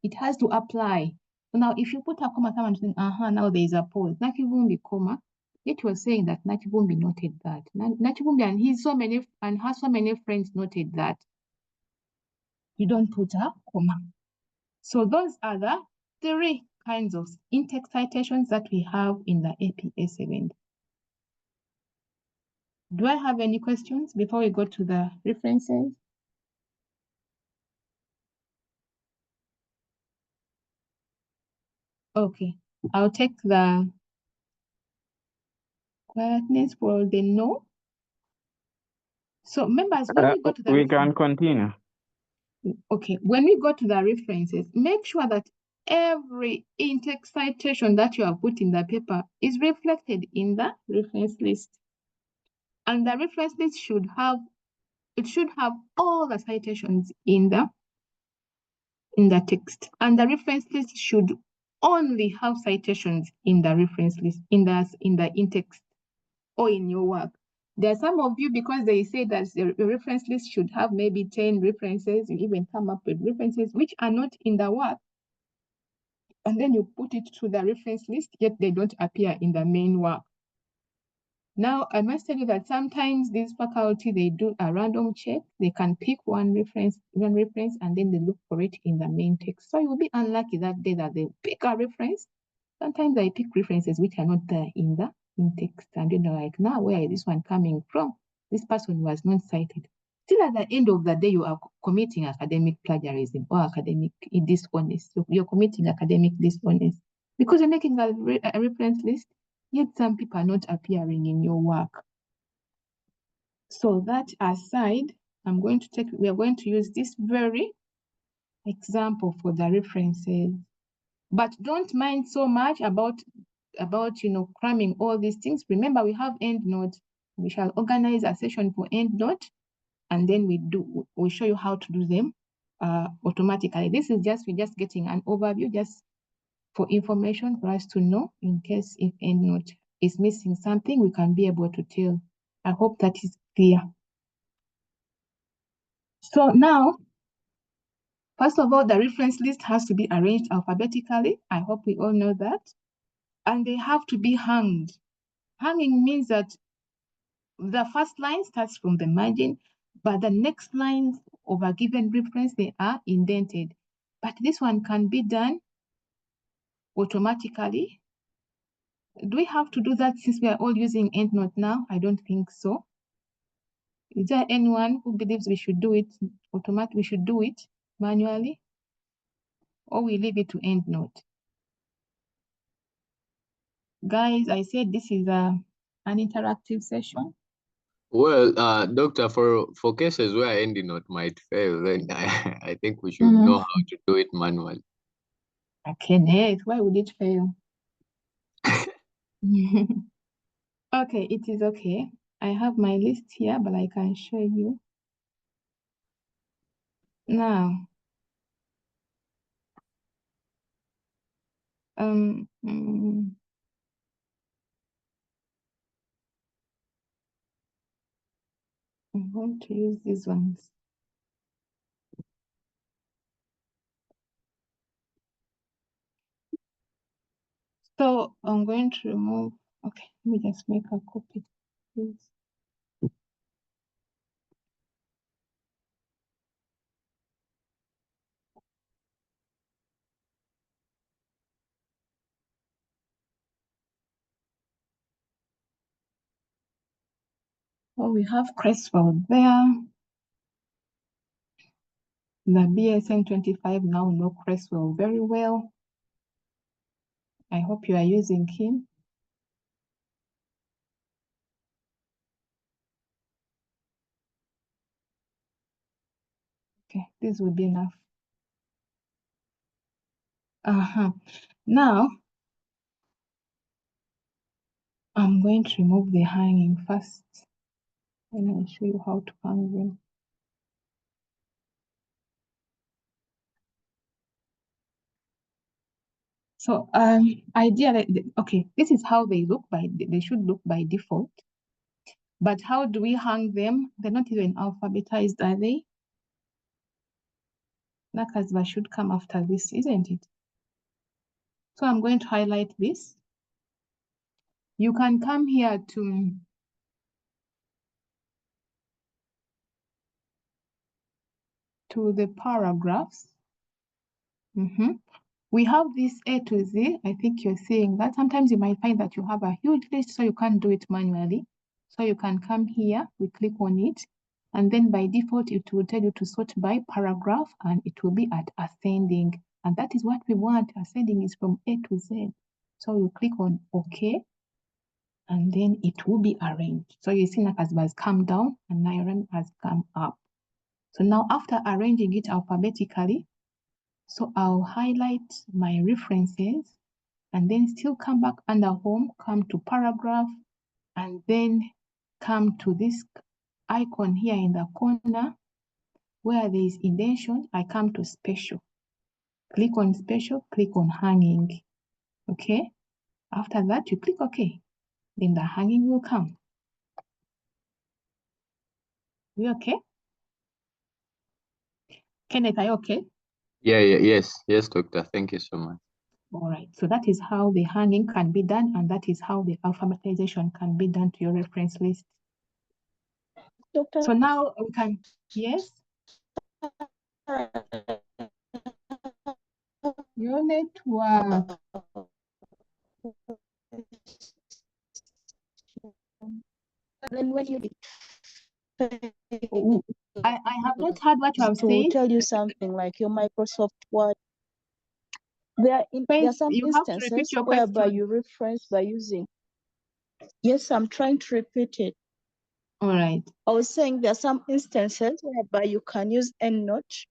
[SPEAKER 1] It has to apply. So now if you put a comma, someone saying, now there is a pause. Nakivumbi comma, it was saying that Nakivumbi noted that. Nakivumbi and has so many friends noted that. You don't put a comma. So those are the 3 kinds of in-text citations that we have in the APA 7. Do I have any questions before we go to the references? Okay, I'll take the quietness for the no. So members, when we go to the
[SPEAKER 7] we can continue.
[SPEAKER 1] Okay, when we go to the references, make sure that every in-text citation that you have put in the paper is reflected in the reference list. And the reference list should have all the citations in the text. And the reference list should only have citations in the reference list, in the in-text or in your work. There are some of you, because they say that the reference list should have maybe 10 references, you even come up with references which are not in the work, and then you put it to the reference list, yet they don't appear in the main work. Now, I must tell you that sometimes this faculty, they do a random check. They can pick one reference, and then they look for it in the main text. So you'll be unlucky that day that they pick a reference. Sometimes I pick references which are not there in the text, and then they're like, now where is this one coming from? This person was not cited. Still, at the end of the day, you are committing academic plagiarism or academic dishonest. So you're committing academic dishonest because you're making a reference list, yet some people are not appearing in your work. So that aside, we are going to use this very example for the references. But don't mind so much about cramming all these things. Remember, we have EndNote. We shall organize a session for EndNote, and then we show you how to do them automatically. This is we're just getting an overview, just for information for us to know in case if EndNote is missing something, we can be able to tell. I hope that is clear. So now, first of all, the reference list has to be arranged alphabetically. I hope we all know that. And they have to be hanged. Hanging means that the first line starts from the margin, but the next lines of a given reference, they are indented. But this one can be done automatically. Do we have to do that since we are all using EndNote now? I don't think so. Is there anyone who believes we should do it we should do it manually? Or we leave it to EndNote? Guys, I said this is an interactive session.
[SPEAKER 8] Well, doctor, for cases where ending note might fail, then I think we should know how to do it manually.
[SPEAKER 1] Okay, Nate, why would it fail? Okay, it is okay. I have my list here, but I can show you. Now, I'm going to use these ones. So I'm going to remove, okay, let me just make a copy, please. Oh, we have Crestwell there. The BSN 25 now know Crestwell very well. I hope you are using him. Okay, this will be enough. Now, I'm going to remove the hanging first. And I'll show you how to hang them. So ideally, okay, this is how they look they should look by default. But how do we hang them? They're not even alphabetized, are they? Nakasba should come after this, isn't it? So I'm going to highlight this. You can come here to the paragraphs. We have this A to Z. I think you're seeing that. Sometimes you might find that you have a huge list, so you can't do it manually. So you can come here, we click on it, and then by default, it will tell you to sort by paragraph, and it will be at ascending. And that is what we want. Ascending is from A to Z. So you click on OK, and then it will be arranged. So you see Nakasba has come down and Nairam has come up. So now after arranging it alphabetically, so I'll highlight my references and then still come back under home, come to paragraph, and then come to this icon here in the corner where there is indentation. I come to special. Click on special, click on hanging. Okay. After that, you click OK. Then the hanging will come. You okay? Kenneth, are you okay?
[SPEAKER 8] Yes, doctor. Thank you so much.
[SPEAKER 1] All right, so that is how the hanging can be done, and that is how the alphabetization can be done to your reference list.
[SPEAKER 12] Doctor,
[SPEAKER 1] so now we can, yes? Your network.
[SPEAKER 12] Then when you
[SPEAKER 1] I have not heard what you have said.
[SPEAKER 12] To tell you something like your Microsoft Word. There are some instances whereby you reference by using. Yes, I'm trying to repeat it.
[SPEAKER 1] All right.
[SPEAKER 12] I was saying there are some instances whereby you can use EndNote,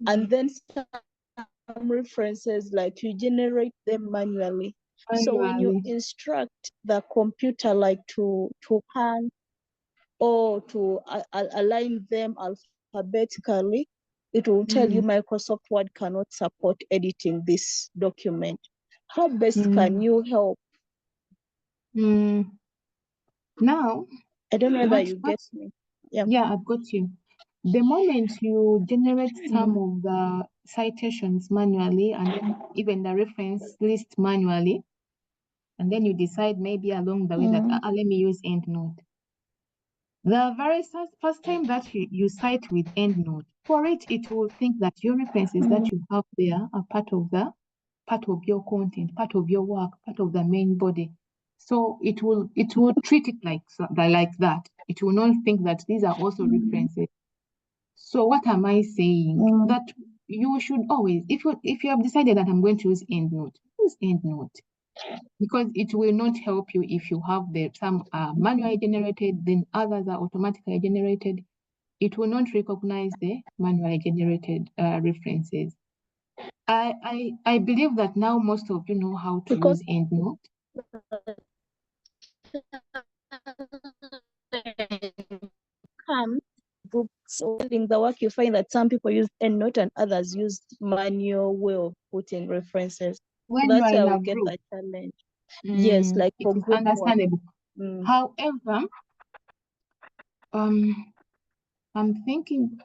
[SPEAKER 12] and then some references like you generate them manually. So when you instruct the computer like to hang or to align them alphabetically, it will tell you Microsoft Word cannot support editing this document. How best can you help?
[SPEAKER 1] Now,
[SPEAKER 12] I don't know whether you get me.
[SPEAKER 1] Yeah, I've got you. The moment you generate some of the citations manually and then even the reference list manually, and then you decide maybe along the way that let me use EndNote. The very first time that you cite with EndNote, for it, it will think that your references that you have there are part of your content, part of your work, part of the main body. So it will treat it like that. It will not think that these are also references. So what am I saying? That you should always, if you have decided that I'm going to use EndNote, use EndNote. because it will not help you if you have some are manually generated, then others are automatically generated. It will not recognize the manually generated references. I believe that now most of you know how to use EndNote.
[SPEAKER 12] Books or in the work, you find that some people use EndNote and others use manual way of putting references.
[SPEAKER 1] When
[SPEAKER 12] So that's
[SPEAKER 1] you are
[SPEAKER 12] why
[SPEAKER 1] in
[SPEAKER 12] we
[SPEAKER 1] a
[SPEAKER 12] get
[SPEAKER 1] group,
[SPEAKER 12] that challenge. Yes, like
[SPEAKER 1] it
[SPEAKER 12] for
[SPEAKER 1] is
[SPEAKER 12] group work.
[SPEAKER 1] understandable. However, I'm thinking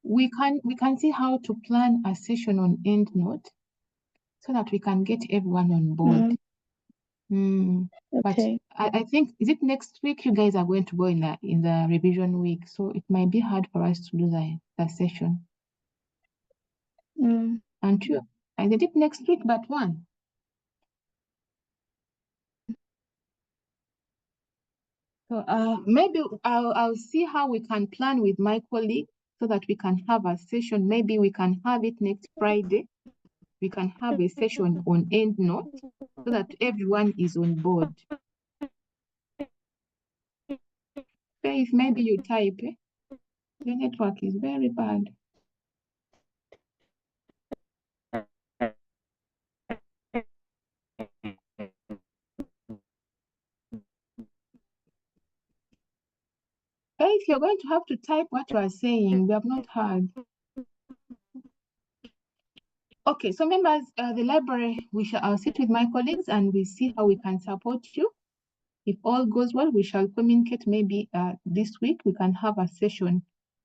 [SPEAKER 1] we can see how to plan a session on EndNote so that we can get everyone on board. But
[SPEAKER 12] Okay.
[SPEAKER 1] I think, is it next week you guys are going to go in the revision week? So it might be hard for us to do the session. And two, I did it next week, but one. So maybe I'll see how we can plan with my colleague so that we can have a session. Maybe we can have it next Friday. We can have a session on EndNote so that everyone is on board. Faith, maybe you type. The network is very bad. Faith, you're going to have to type what you are saying. We have not heard. Okay, so members, the library, I'll sit with my colleagues and we see how we can support you. If all goes well, we shall communicate maybe this week. We can have a session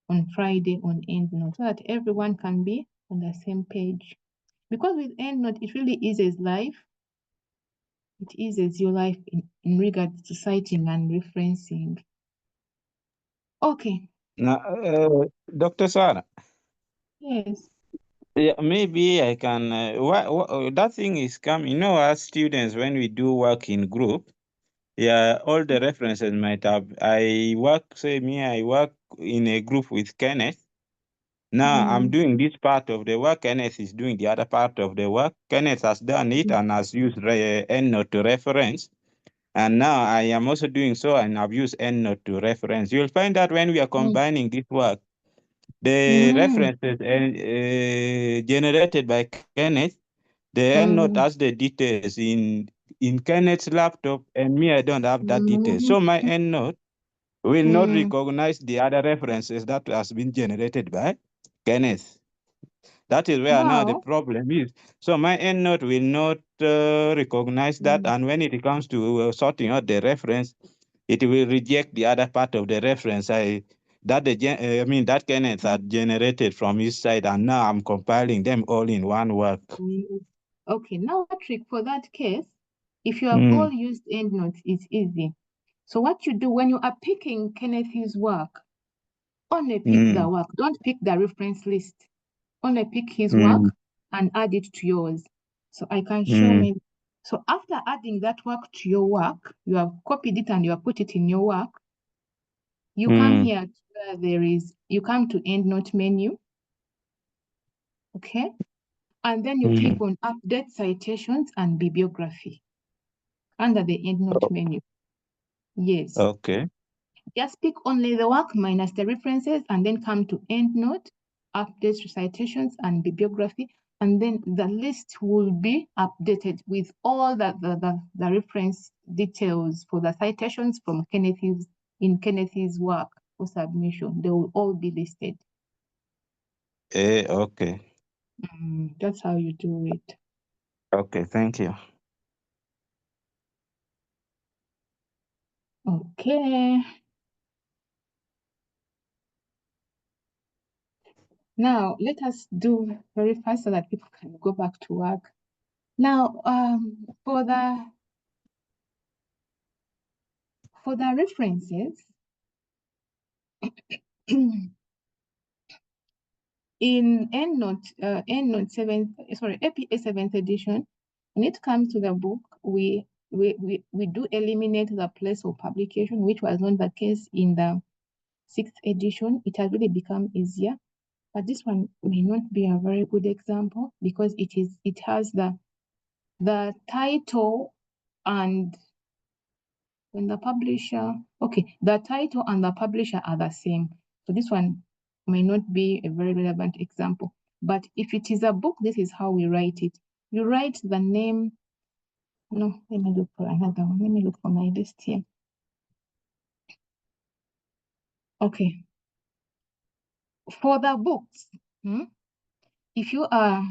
[SPEAKER 1] on Friday on EndNote so that everyone can be on the same page. Because with EndNote, it really eases life. It eases your life in regards to citing and referencing. Okay.
[SPEAKER 7] Now, Dr. Sarah.
[SPEAKER 1] Yes.
[SPEAKER 7] Yeah, maybe I can. That thing is coming. You know, as students, when we do work in group, yeah, all the references might have. I work in a group with Kenneth. Now I'm doing this part of the work. Kenneth is doing the other part of the work. Kenneth has done it and has used EndNote to reference. And now I am also doing so and I've used EndNote to reference. You'll find that when we are combining this work, the references generated by Kenneth, the EndNote has the details in Kenneth's laptop, and me, I don't have that detail. So my EndNote will not recognize the other references that has been generated by Kenneth. That is where now the problem is. So my EndNote will not recognize that, and when it comes to sorting out the reference, it will reject the other part of the reference that Kenneth had generated from his side, and now I'm compiling them all in one work.
[SPEAKER 1] Okay, now Patrick, for that case, if you have all used EndNote, it's easy. So what you do when you are picking Kenneth's work, only pick the work. Don't pick the reference list. Only pick his work and add it to yours. So I can show maybe. So after adding that work to your work, you have copied it and you have put it in your work. You come here to where you come to EndNote menu. Okay. And then you click on update citations and bibliography under the EndNote menu. Yes.
[SPEAKER 7] Okay.
[SPEAKER 1] Just pick only the work minus the references and then come to EndNote, update citations and bibliography, and then the list will be updated with all the reference details for the citations from Kenneth's work for submission. They will all be listed.
[SPEAKER 7] Okay.
[SPEAKER 1] That's how you do it.
[SPEAKER 7] Okay, thank you.
[SPEAKER 1] Okay. Now, let us do very fast so that people can go back to work. Now, for the references, in EndNote 7, sorry, APA 7th edition, when it comes to the book, we do eliminate the place of publication, which was not the case in the 6th edition. It has really become easier, but this one may not be a very good example because it has the the title and when the publisher, okay, the title and the publisher are the same. So this one may not be a very relevant example, but if it is a book, this is how we write it. You write the name. No, let me look for another one. Let me look for my list here. Okay. For the books, if you are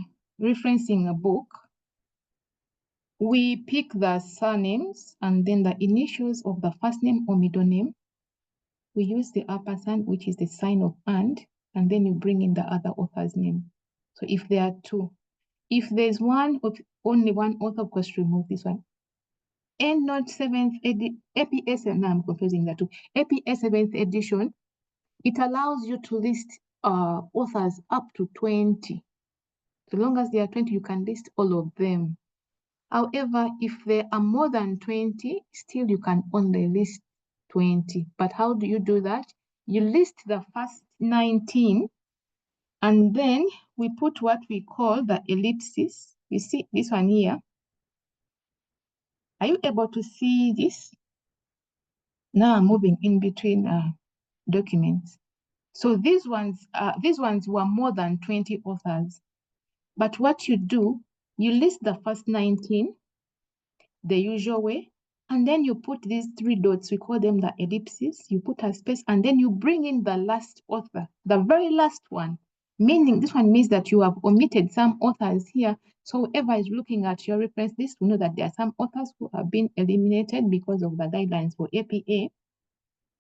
[SPEAKER 1] referencing a book, we pick the surnames and then the initials of the first name or middle name. We use the ampersand, which is the sign of and then you bring in the other author's name. So if there are two, if there's only one author, of course, remove this one. EndNote 7th APS, now I'm confusing that too. APS 7th edition, it allows you to list authors up to 20. So long as there are 20, you can list all of them. However, if there are more than 20, still you can only list 20. But how do you do that? You list the first 19, and then we put what we call the ellipsis. You see this one here? Are you able to see this? Now I'm moving in between documents. So these ones were more than 20 authors. But what you do, you list the first 19, the usual way, and then you put these 3 dots, we call them the ellipses, you put a space, and then you bring in the last author, the very last one, meaning this one means that you have omitted some authors here. So whoever is looking at your reference list will know that there are some authors who have been eliminated because of the guidelines for APA,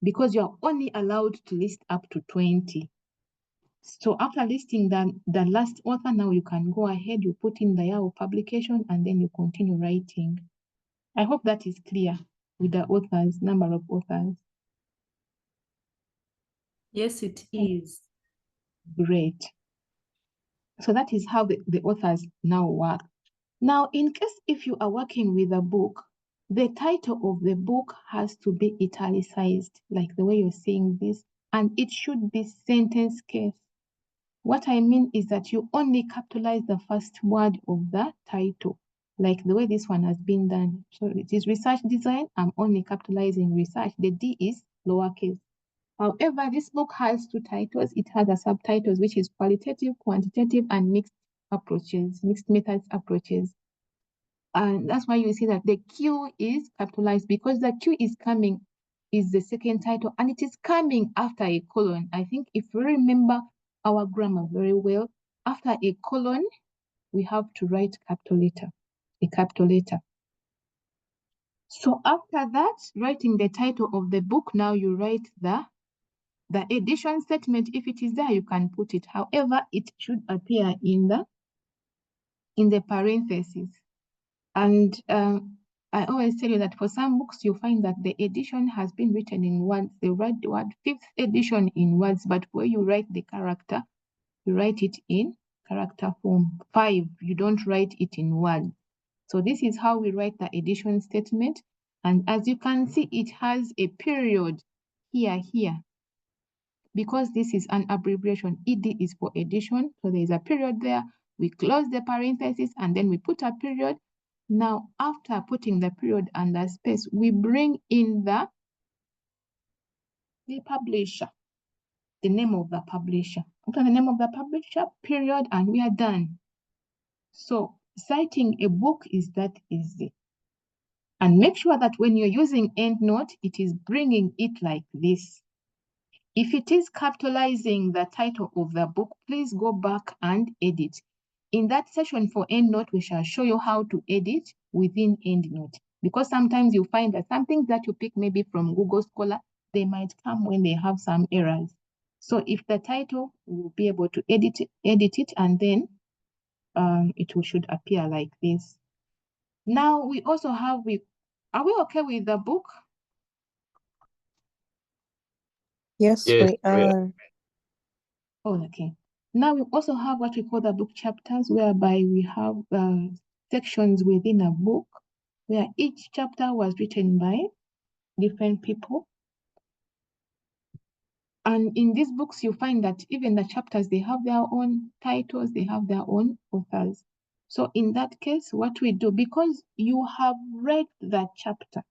[SPEAKER 1] because you are only allowed to list up to 20. So after listing the last author, now you can go ahead, you put in the year of publication, and then you continue writing. I hope that is clear with the authors, number of authors.
[SPEAKER 3] Yes, it is.
[SPEAKER 1] Great. So that is how the authors now work. Now, in case if you are working with a book, the title of the book has to be italicized, like the way you're seeing this, and it should be sentence case. What I mean is that you only capitalize the first word of the title, like the way this one has been done. So it is research design. I'm only capitalizing research. The D is lowercase. However, this book has 2 titles. It has a subtitles, which is qualitative, quantitative, and mixed approaches, mixed methods approaches. And that's why you see that the Q is capitalized, because the Q is coming, is the second title, and it is coming after a colon. I think if we remember our grammar very well, after a colon, we have to write capital letter, a capital letter. So after that, writing the title of the book, now you write the edition statement. If it is there, you can put it. However, it should appear in the parentheses. And I always tell you that for some books, you find that the edition has been written in words. They write the word 5th edition in words, but where you write the character, you write it in character form. 5, you don't write it in words. So this is how we write the edition statement. And as you can see, it has a period here. Because this is an abbreviation, ED is for edition. So there is a period there. We close the parenthesis and then we put a period. Now, after putting the period and the space, we bring in the publisher, the name of the publisher. After the name of the publisher, period, and we are done. So citing a book is that easy. And make sure that when you're using EndNote, it is bringing it like this. If it is capitalizing the title of the book, please go back and edit. In that session for EndNote, we shall show you how to edit within EndNote. Because sometimes you find that some things that you pick maybe from Google Scholar, they might come when they have some errors. So if the title, we'll be able to edit it, and then it should appear like this. Now we also have, are we okay with the book?
[SPEAKER 13] Yes, we are.
[SPEAKER 1] Oh, okay. Now we also have what we call the book chapters, whereby we have sections within a book where each chapter was written by different people. And in these books, you find that even the chapters, they have their own titles, they have their own authors. So in that case, what we do, because you have read that chapter,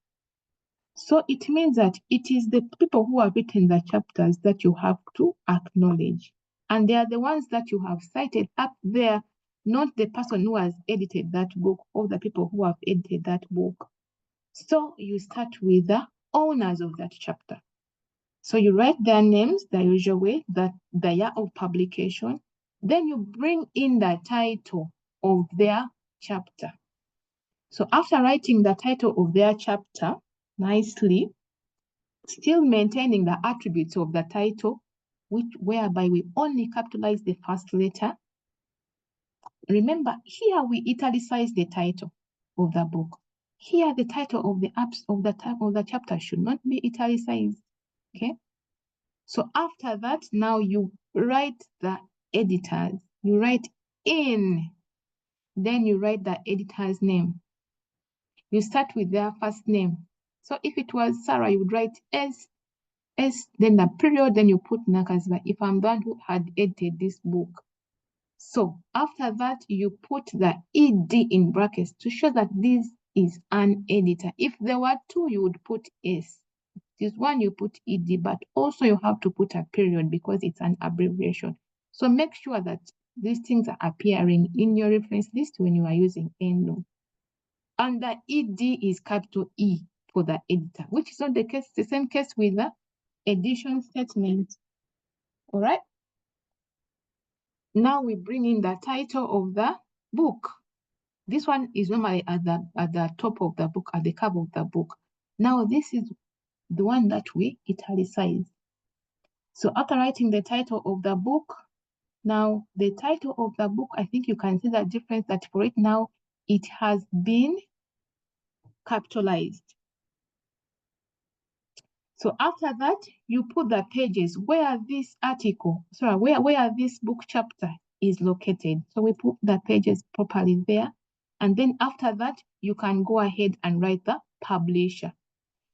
[SPEAKER 1] so it means that it is the people who have written the chapters that you have to acknowledge. And they are the ones that you have cited up there, not the person who has edited that book or the people who have edited that book. So you start with the owners of that chapter. So you write their names the usual way, the year of publication. Then you bring in the title of their chapter. So after writing the title of their chapter nicely, still maintaining the attributes of the title, whereby we only capitalize the first letter. Remember, here we italicize the title of the book. Here, the title of the chapter should not be italicized. Okay. So after that, now you write the editors. You write in, then you write the editor's name. You start with their first name. So if it was Sarah, you would write S, then the period, then you put Nakazba, if I'm the one who had edited this book. So after that, you put the ED in brackets to show that this is an editor. If there were two, you would put S. This one you put ED, but also you have to put a period because it's an abbreviation. So make sure that these things are appearing in your reference list when you are using ENDO. And the ED is capital E for the editor, which is not the case, the same case with the edition statement. All right. Now we bring in the title of the book. This one is normally at the top of the book, at the cover of the book. Now this is the one that we italicize. So after writing the title of the book, now the title of the book, I think you can see the difference that for it now, it has been capitalized. So after that, you put the pages where this article, sorry, where this book chapter is located. So we put the pages properly there. And then after that, you can go ahead and write the publisher.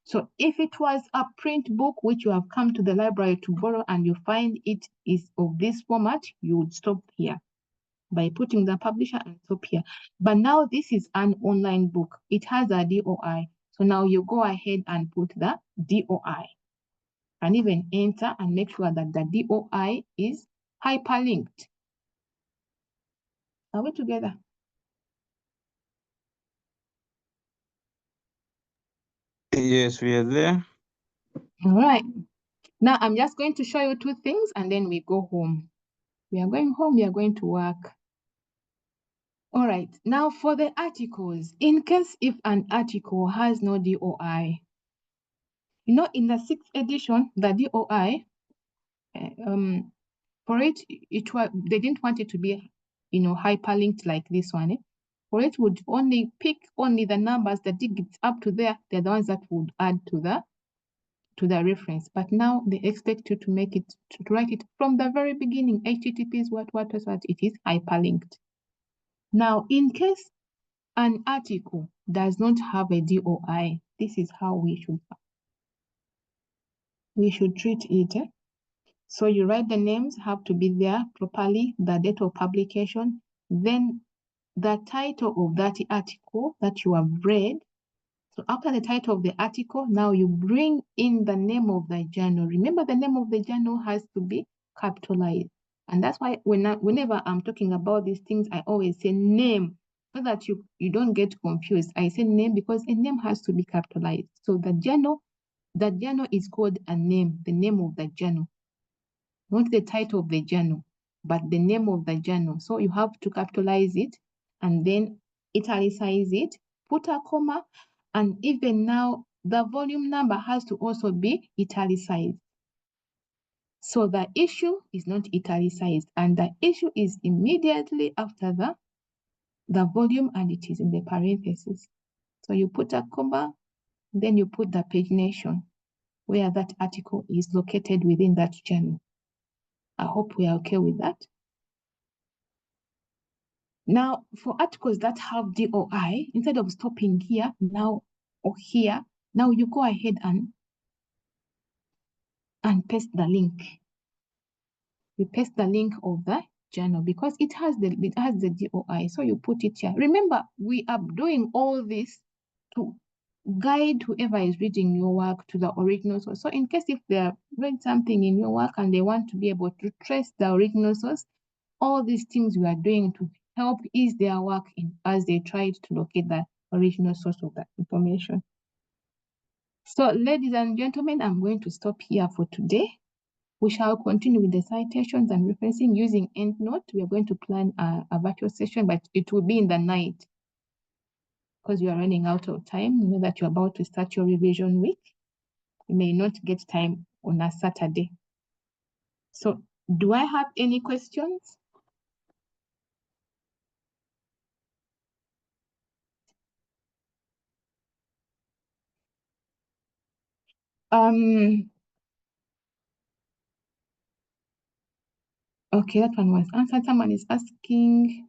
[SPEAKER 1] So if it was a print book, which you have come to the library to borrow and you find it is of this format, you would stop here by putting the publisher and stop here. But now this is an online book. It has a DOI. So now you go ahead and put the DOI and even enter and make sure that the DOI is hyperlinked. Are we together?
[SPEAKER 7] Yes, we are there.
[SPEAKER 1] All right. Now I'm just going to show you two things and then we go home. We are going home, we are going to work. All right, now for the articles, in case if an article has no DOI, you know, in the 6th edition, the DOI, for it was, they didn't want it to be, you know, hyperlinked like this one. For it would only pick only the numbers, the digits up to there, they're the ones that would add to the reference. But now they expect you to make it, to write it from the very beginning. HTTP is what it is hyperlinked. Now, in case an article does not have a DOI, this is how we should treat it. So you write the names have to be there properly, the date of publication, then the title of that article that you have read. So after the title of the article, now you bring in the name of the journal. Remember, the name of the journal has to be capitalized. And that's why whenever I'm talking about these things, I always say name, so that you don't get confused. I say name because a name has to be capitalized. So the journal is called a name, the name of the journal. Not the title of the journal, but the name of the journal. So you have to capitalize it and then italicize it, put a comma, and even now the volume number has to also be italicized. So the issue is not italicized, and the issue is immediately after the volume, and it is in the parentheses. So you put a comma, then you put the pagination where that article is located within that journal. I hope we are okay with that. Now, for articles that have DOI, instead of stopping here, now, or here, now you go ahead and paste the link. You paste the link of the journal because it has the DOI. So you put it here. Remember, we are doing all this to guide whoever is reading your work to the original source. So in case if they have read something in your work and they want to be able to trace the original source, all these things we are doing to help ease their work in as they try to locate the original source of that information. So ladies and gentlemen, I'm going to stop here for today. We shall continue with the citations and referencing using EndNote. We are going to plan a virtual session, but it will be in the night because you are running out of time. You know that you're about to start your revision week. You may not get time on a Saturday. So do I have any questions? Okay, that one was answered. Someone is asking,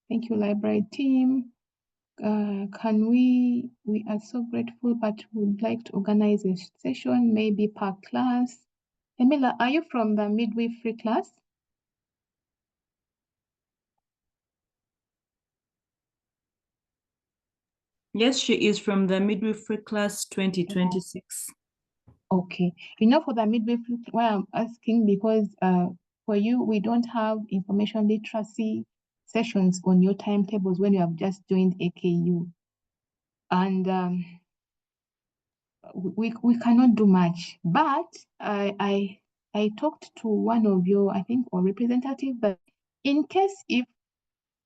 [SPEAKER 1] thank you, library team. Can we are so grateful, but would like to organize a session, maybe per class. Emila, are you from the midwifery class?
[SPEAKER 3] Yes, she is from the midwifery class 2026.
[SPEAKER 1] Okay, you know, for the midwifery, why I'm asking because for you, we don't have information literacy sessions on your timetables when you have just joined AKU. And we cannot do much. But I talked to one of your, I think, or representative that in case if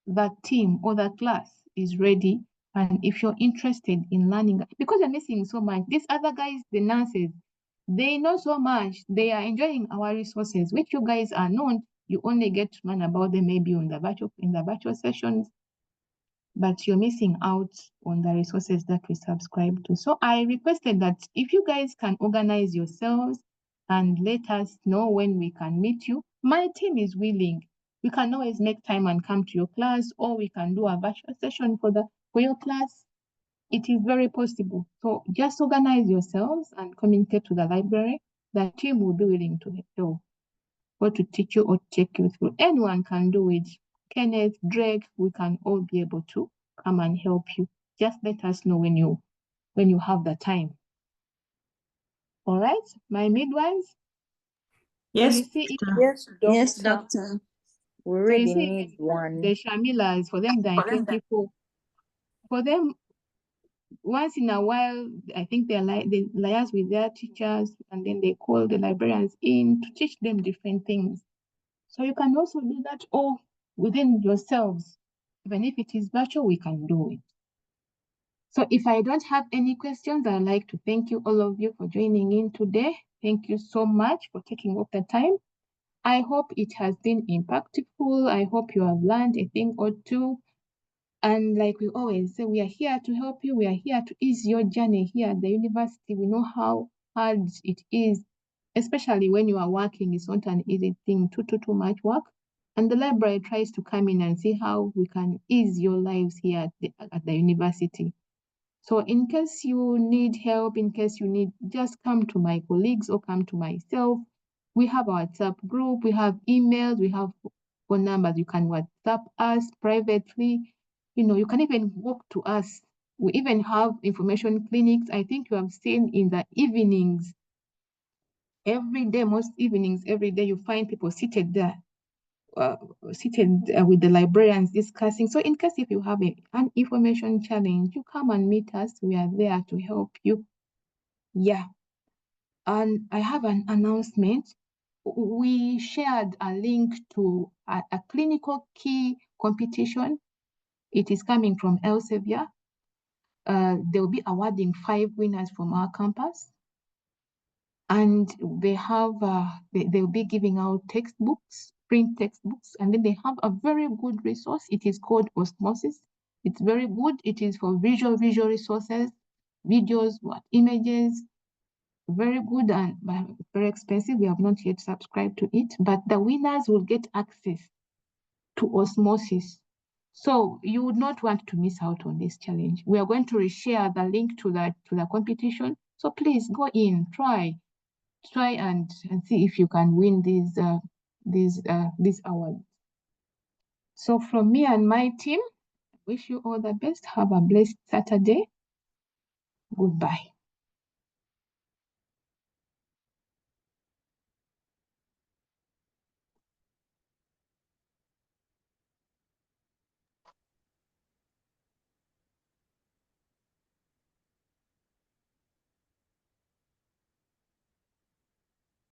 [SPEAKER 1] the team or the class is ready, and if you're interested in learning, because you're missing so much, these other guys, the nurses, they know so much. They are enjoying our resources, which you guys are not. You only get to learn about them maybe on the virtual sessions, but you're missing out on the resources that we subscribe to. So I requested that if you guys can organize yourselves and let us know when we can meet you. My team is willing. We can always make time and come to your class, or we can do a virtual session for your class. It is very possible. So just organize yourselves and communicate to the library. The team will be willing to help or to teach you or take you through. Anyone can do it. Kenneth, Drake, we can all be able to come and help you. Just let us know when you have the time. All right, my midwives.
[SPEAKER 3] Yes,
[SPEAKER 1] so you see,
[SPEAKER 13] Yes, doctor. We
[SPEAKER 1] so
[SPEAKER 13] really
[SPEAKER 1] you see,
[SPEAKER 13] need one.
[SPEAKER 1] the Shamilas, for them, they're 24. For them, once in a while, I think they liaise with their teachers, and then they call the librarians in to teach them different things. So you can also do that all within yourselves. Even if it is virtual, we can do it. So if I don't have any questions, I'd like to thank you, all of you, for joining in today. Thank you so much for taking up the time. I hope it has been impactful. I hope you have learned a thing or two. And like we always say, we are here to help you. We are here to ease your journey here at the university. We know how hard it is, especially when you are working. It's not an easy thing, too much work. And the library tries to come in and see how we can ease your lives here at the university. So in case you need help, in case you need, just come to my colleagues or come to myself. We have our WhatsApp group, we have emails, we have phone numbers. You can WhatsApp us privately. You know, you can even walk to us. We even have information clinics. I think you have seen in the evenings, every day, most evenings, every day, you find people seated there, with the librarians discussing. So in case if you have an information challenge, you come and meet us. We are there to help you. Yeah. And I have an announcement. We shared a link to a clinical key competition. It is coming from Elsevier. They'll be awarding 5 winners from our campus. And they have, they'll be giving out textbooks, print textbooks, and then they have a very good resource. It is called Osmosis. It's very good. It is for visual resources, videos, images, very good and very expensive. We have not yet subscribed to it, but the winners will get access to Osmosis. So you would not want to miss out on this challenge. We are going to reshare the link to the competition. So please go in, try and see if you can win these awards. So from me and my team, wish you all the best. Have a blessed Saturday. Goodbye.